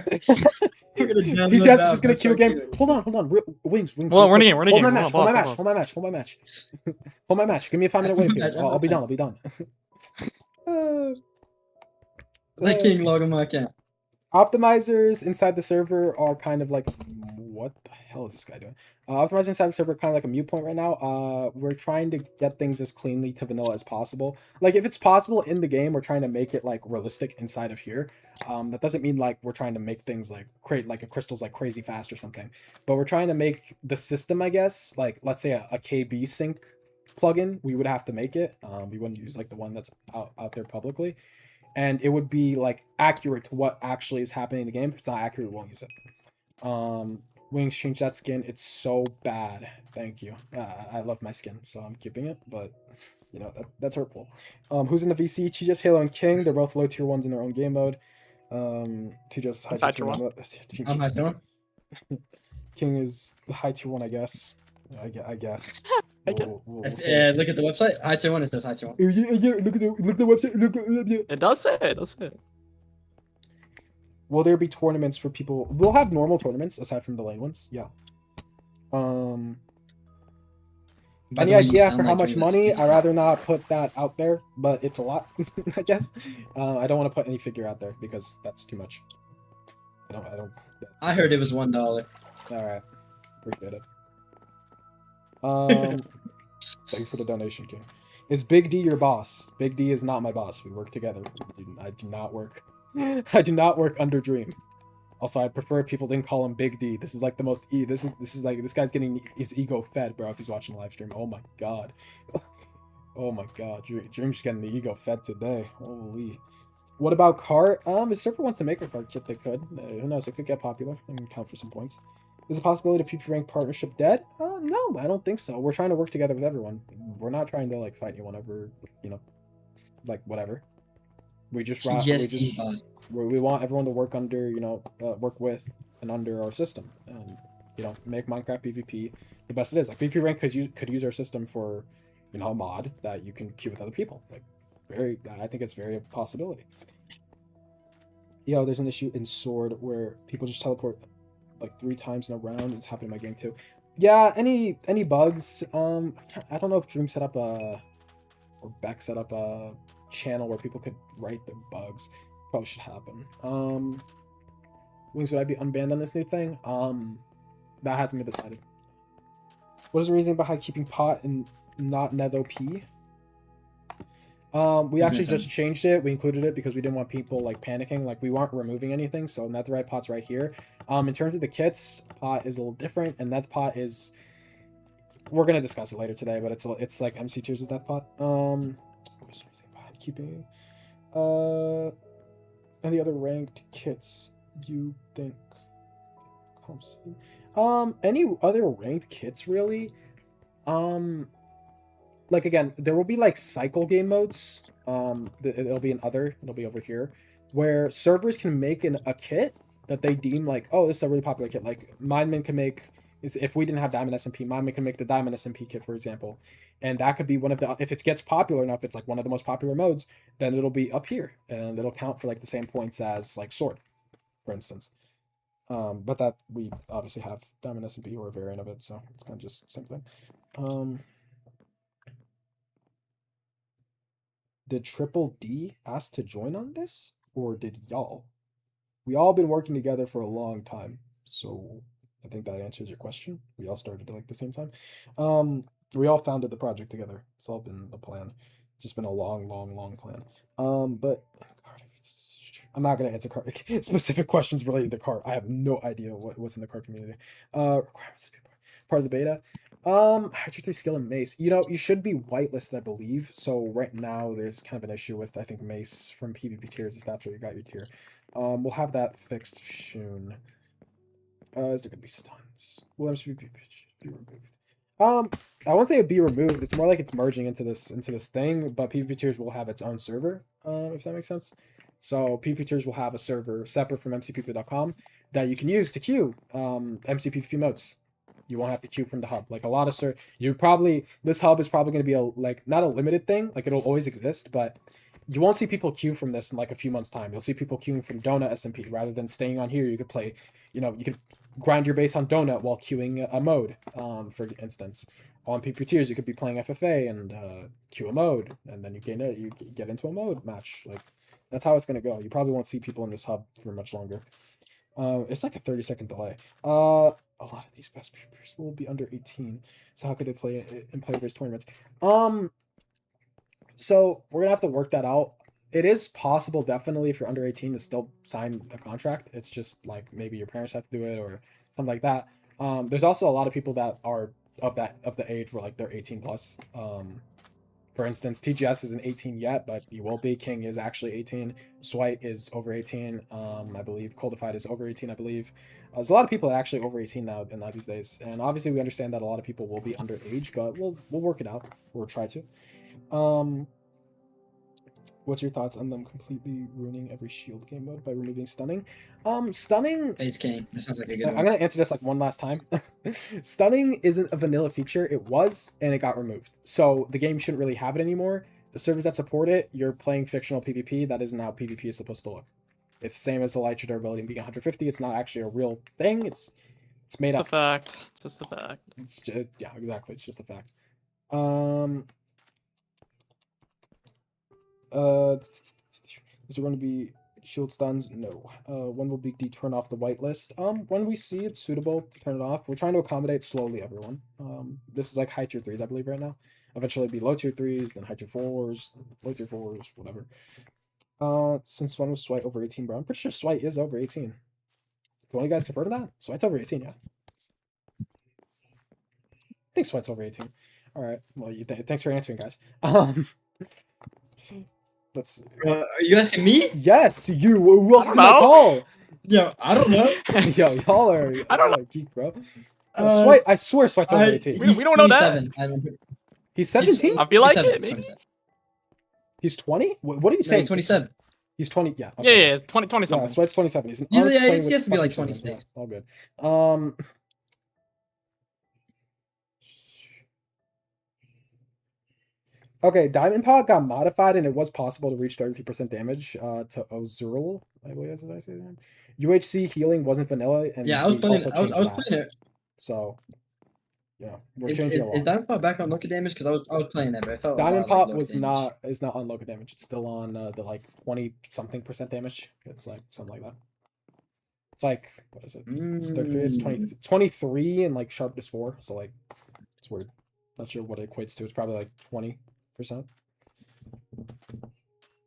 TGS is just gonna queue a game. Hold on. Wings. Well, we're in a game. Hold my match. Hold my match. Give me a 5-minute wait period. I'll be done. King, log on my account. Optimizers inside the server are kind of like, what the hell is this guy doing? Optimizers inside the server are kind of like a mute point right now. We're trying to get things as cleanly to vanilla as possible. Like, if it's possible in the game, we're trying to make it like realistic inside of here. That doesn't mean like we're trying to make things like create like a crystal's like crazy fast or something, but we're trying to make the system, I guess, like let's say a KB sync plugin, we would have to make it. We wouldn't use like the one that's out there publicly, and it would be like accurate to what actually is happening in the game. If it's not accurate, we won't use it. Wings, change that skin. It's so bad. Thank you. I love my skin, so I'm keeping it, but you know, that's hurtful. Who's in the VC? Chijas, Halo, and King. They're both low tier ones in their own game mode. Chijas high Inside tier tier one. I'm high tier 1. King is the high tier one, I guess. I guess. I get- We'll say. Look at the website. High tier 1. It says high tier 1. Yeah, look at the website. Look. It does say it. It does say it. Will there be tournaments for people? We'll have normal tournaments aside from the lane ones. Yeah. By Any the way, you idea sound for how like much you're money? the I'd rather not put that out there, but it's a lot, I guess. I don't want to put any figure out there because that's too much. I don't. I heard it was $1. All right, appreciate it. Thank you for the donation, King. Is Big D your boss? Big D is not my boss. We work together. I do not work. I do not work under Dream. Also, I prefer if people didn't call him Big D. This is like the most this is like this guy's getting his ego fed, bro. If he's watching the live stream, oh my god, oh my god, Dream's getting the ego fed today. Holy. What about cart? If Surfer wants to make a cart kit, they could. Who knows? It could get popular and count for some points. Is the possibility of PP rank partnership dead? No, I don't think so. We're trying to work together with everyone. We're not trying to like fight anyone over, you know, like whatever. We just we want everyone to work under, you know, work with and under our system, and you know, make Minecraft PvP the best it is. Like PvP rank could use our system for, you know, a mod that you can queue with other people. Like I think it's very a possibility. Yo, there's an issue in Sword where people just teleport like 3 times in a round. It's happening in my game too. Yeah, any bugs? I don't know if Dream set up or Beck set up a channel where people could write their bugs. Probably should happen. Wings, would I be unbanned on this new thing? That hasn't been decided. What is the reason behind keeping pot and not net OP? We actually just changed it. We included it because we didn't want people like panicking. Like we weren't removing anything, so netherite pot's right here. In terms of the kits, pot is a little different, and net pot is. We're gonna discuss it later today, but it's like MC tiers is net pot. What is the reason behind keeping? Any other ranked kits you think? Any other ranked kits really? Like again, there will be like cycle game modes. It'll be it'll be over here, where servers can make a kit that they deem like, oh, this is a really popular kit. Like Mineman can make if we didn't have Diamond SMP, Mineman can make the Diamond SMP kit, for example, and that could be one of the if it gets popular enough, it's like one of the most popular modes, then it'll be up here and it'll count for like the same points as like Sword, for instance. But that we obviously have Diamond SMP or a variant of it, so it's kind of just same thing. Did Triple D ask to join on this, or did y'all? We all been working together for a long time, so I think that answers your question. We all started at like the same time. We all founded the project together. It's all been the plan. Just been a long plan. But I'm not gonna answer specific questions related to cart. I have no idea what's in the cart community. Requirements to be part of the beta. Hydro 3 skill and mace. You know, you should be whitelisted, I believe. So right now there's kind of an issue with I think mace from PvP tiers if that's where you got your tier. We'll have that fixed soon. Is there gonna be stuns? Will MCP be removed? I won't say it'd be removed. It's more like it's merging into this thing, but PvP tiers will have its own server, if that makes sense. So PvP tiers will have a server separate from mcpp.com that you can use to queue MCPP modes. You won't have to queue from the hub. Like a lot of this hub is probably going to be like not a limited thing. Like it'll always exist, but you won't see people queue from this in like a few months time. You'll see people queuing from Donut SMP rather than staying on here. You could play, you know, you could grind your base on Donut while queuing a mode. For instance, on PvP tiers you could be playing FFA and queue a mode, and then you get into a mode match. Like That's how it's gonna go. You probably won't see people in this hub for much longer. It's like a 30-second delay. A lot of these best PvPers will be under 18. So how could they play it in player-based tournaments? So we're gonna have to work that out. It is possible, definitely, if you're under 18 to still sign a contract. It's just like maybe your parents have to do it or something like that. There's also a lot of people that are of the age where like they're 18 plus. For instance, TGS isn't 18 yet, but he will be. King is actually 18. Swite is over 18. I believe Coldified is over 18. I believe there's a lot of people that are actually over 18 now these days, and obviously we understand that a lot of people will be underage, but we'll work it out. We'll try to. What's your thoughts on them completely ruining every shield game mode by removing stunning? Stunning. It's king. This sounds like a good I'm one. gonna answer this like one last time. Stunning isn't a vanilla feature. It was, and it got removed. So the game shouldn't really have it anymore. The servers that support it, you're playing fictional PvP. That isn't how PvP is supposed to look. It's the same as the Elytra durability being 150. It's not actually a real thing. It's made It's up. a fact. It's just a fact. Yeah, exactly. It's just a fact. Is it going to be shield stuns? No. When will Big D turn off the whitelist? When we see it's suitable to turn it off. We're trying to accommodate slowly, everyone. This is like high tier 3s, I believe, right now. Eventually it'll be low tier 3s, then high tier 4s, low tier 4s, whatever. Since when was Swite over 18, bro? I'm pretty sure Swite is over 18. Do one of you guys confirm that? Swite's over 18, yeah. I think Swite's over 18. Alright, well, thanks for answering, guys. Let's. Are you asking me? Yes, you. Who else I is don't in my know. call? Yo, I don't know. Yo, y'all are. I don't y'all are geek, bro. Swite, I swear, Swite's over 18. We don't know that. He's 17. I feel like it, maybe. He's 20. What are you No, saying? he's 27. He's 20. Yeah. Yeah, yeah, it's 20 Yeah, something. Swite's 27. He's an He's- arc yeah, playing he has with to be like fucking children. 26. Yeah, all good. Okay, Diamond Pot got modified and it was possible to reach 33% damage to Ozurl. I believe that's what I say. UHC healing wasn't vanilla, and Yeah, I was they playing. also I was changed that. playing it. So, yeah, we're Is changing a lot. Diamond Pot back on local damage? Because I was playing that, but I felt Diamond a lot Pot like local was damage. is not on local damage. It's still on the like 20-something% damage. It's like something like that. It's like, what is it? It's 33. It's 23 and like sharpness 4. So like, it's weird. Not sure what it equates to. It's probably like 20%.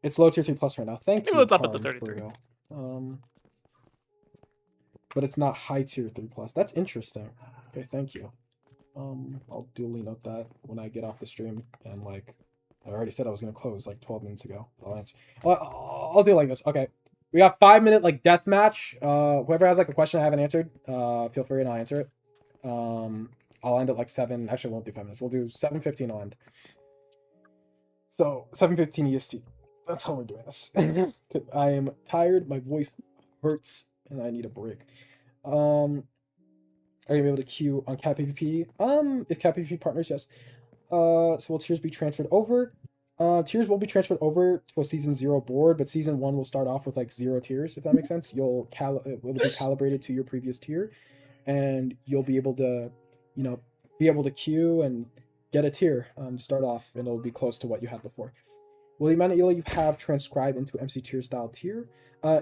It's low tier 3 plus right now. Thank Maybe you. it's up at the Karn, for 33. real. But it's not high tier 3 plus. That's interesting. Okay, thank you. I'll duly note that when I get off the stream, and like I already said I was gonna close like 12 minutes ago. I'll answer. I'll do it like this. Okay. We got 5-minute like death match. Whoever has like a question I haven't answered, feel free and I'll answer it. I'll end at like 7. Actually, I won't do 5 minutes. We'll do 7:15. I'll end. So 7:15 EST. That's how we're doing this. I am tired. My voice hurts, and I need a break. Are you gonna be able to queue on Cat PvP? If Cat PvP partners, yes. So will tiers be transferred over? Tiers will be transferred over to a season 0 board, but season 1 will start off with like 0 tiers, if that makes sense. It'll be calibrated to your previous tier, and you'll be able to, queue and get a tier to start off, and it'll be close to what you had before. Will the amount of elo you have transcribe into MC tier style tier?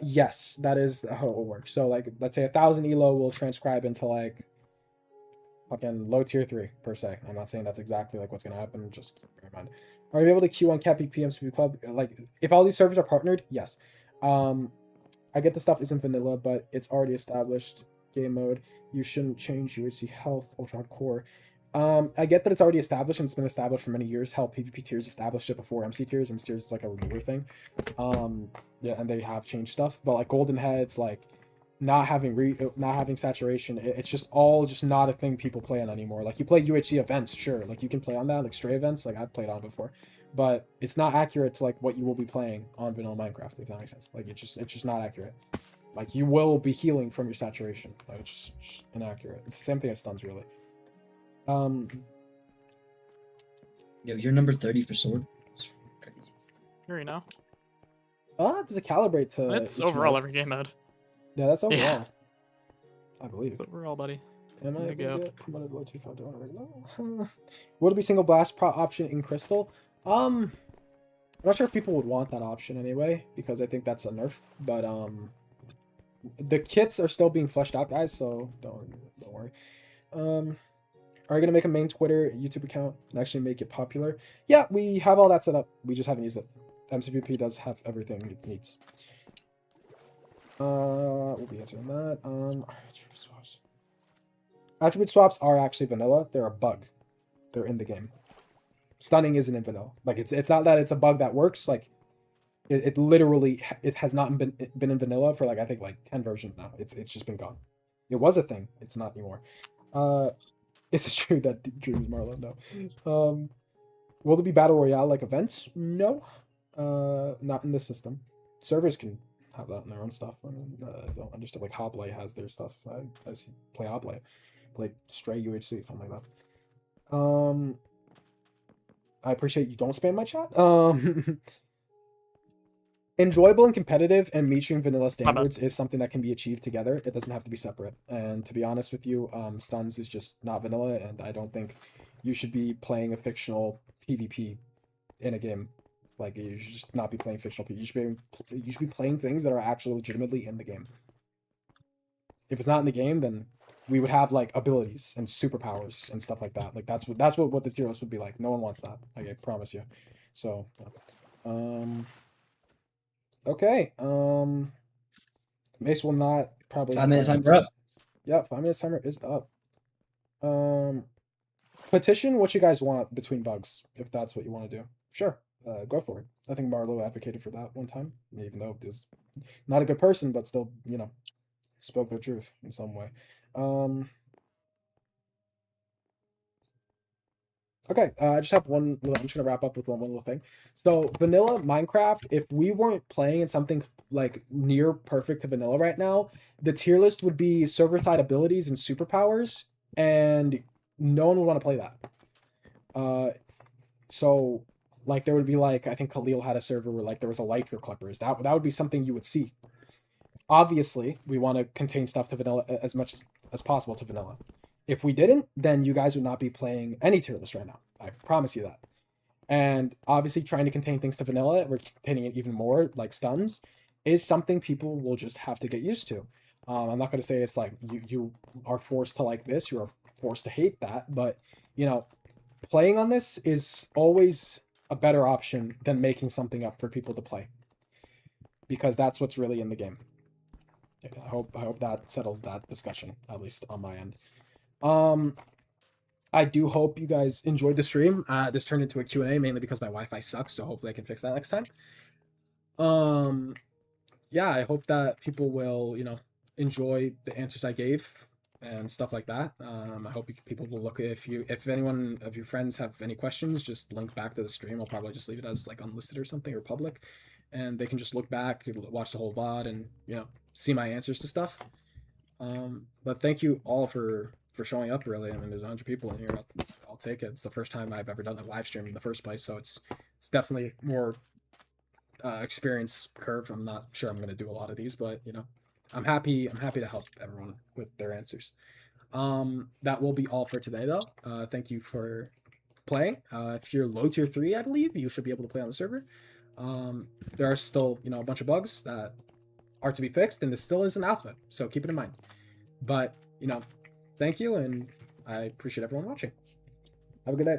Yes, that is how it will work. So like, let's say 1,000 elo will transcribe into like fucking low tier 3 per se. I'm not saying that's exactly like what's gonna happen. Just bear in mind. Are you able to queue on Cat PvP MCP Club? Like, if all these servers are partnered, yes. I get the stuff isn't vanilla, but it's already established game mode. You shouldn't change UHC health, ultra hardcore. I get that it's already established and it's been established for many years. Hell, PvP tiers established it before MC tiers. MC tiers is like a newer thing. Yeah, and they have changed stuff, but like Golden Heads, like not having saturation, it's just all just not a thing people play on anymore. Like you play UHC events, sure, like you can play on that, like stray events, like I've played on before, but it's not accurate to like what you will be playing on vanilla Minecraft, if that makes sense. Like it's just not accurate. Like you will be healing from your saturation. Like it's just inaccurate. It's the same thing as stuns, really. Yo, you're number 30 for sword. Crazy. Here you know. Does it calibrate to? It's each overall mode? every game mode. Yeah, that's overall. Yeah. I believe. It's overall, buddy. Am I There you able to go. get promoted low 2 no. Will it be single blast option in Crystal? not sure if people would want that option anyway, because I think that's a nerf. But the kits are still being fleshed out, guys. So don't worry. Are you gonna make a main Twitter, YouTube account and actually make it popular? Yeah, we have all that set up. We just haven't used it. MCPP does have everything it needs. We'll be answering that. Attribute swaps. Attribute swaps are actually vanilla. They're a bug. They're in the game. Stunning isn't in vanilla. Like it's not that it's a bug that works. Like it literally it has not been in vanilla for like I think like 10 versions now. It's just been gone. It was a thing. It's not anymore. Is it true that Dreams Marlowe? No. Will there be battle royale like events? No. Not in the system. Servers can have that in their own stuff. I don't understand. Like Hoplay has their stuff. I see play Hoplay, play Stray UHC, something like that. I appreciate you don't spam my chat. Enjoyable and competitive and meeting vanilla standards is something that can be achieved together. It doesn't have to be separate. And to be honest with you, Stuns is just not vanilla, and I don't think you should be playing a fictional PvP in a game. Like you should just not be playing fictional PvP. You should be playing things that are actually legitimately in the game. If it's not in the game, then we would have like abilities and superpowers and stuff like that. Like that's what the tier list would be like. No one wants that. Like, I promise you. So, okay. Mace will not probably 5 minutes timer up. Yeah, 5 minutes timer is up. Petition what you guys want between bugs, if that's what you want to do. Sure. Go for it. I think Marlo advocated for that one time, even though he was not a good person, but still, spoke the truth in some way. Okay, I just have one little, I'm just gonna wrap up with one little thing. So vanilla Minecraft, if we weren't playing in something like near perfect to vanilla right now, the tier list would be server side abilities and superpowers, and no one would want to play that. So like there would be like, I think Khalil had a server where like there was elytra clippers. That would be something you would see. Obviously, we want to contain stuff to vanilla as much as possible to vanilla. If we didn't, then you guys would not be playing any tier list right now. I promise you that. And obviously, trying to contain things to vanilla, we're containing it even more, like stuns, is something people will just have to get used to. I'm not going to say it's like you are forced to like this, you are forced to hate that, but playing on this is always a better option than making something up for people to play, because that's what's really in the game. I hope that settles that discussion, at least on my end. I do hope you guys enjoyed the stream. This turned into a Q&A mainly because my Wi-Fi sucks, so hopefully I can fix that next time. Yeah, I hope that people will, enjoy the answers I gave and stuff like that. I hope people will look, if anyone of your friends have any questions, just link back to the stream. I'll probably just leave it as like unlisted or something, or public, and they can just look back, watch the whole VOD, and see my answers to stuff. But thank you all for showing up. Really, I mean, there's 100 people in here. I'll take it. It's the first time I've ever done a live stream in the first place, so it's definitely more experience curve. I'm not sure I'm going to do a lot of these, but I'm happy to help everyone with their answers. That will be all for today, though. Thank you for playing. If you're low tier 3, I believe you should be able to play on the server. There are still a bunch of bugs that are to be fixed, and this still is an alpha, so keep it in mind. But thank you, and I appreciate everyone watching. Have a good day.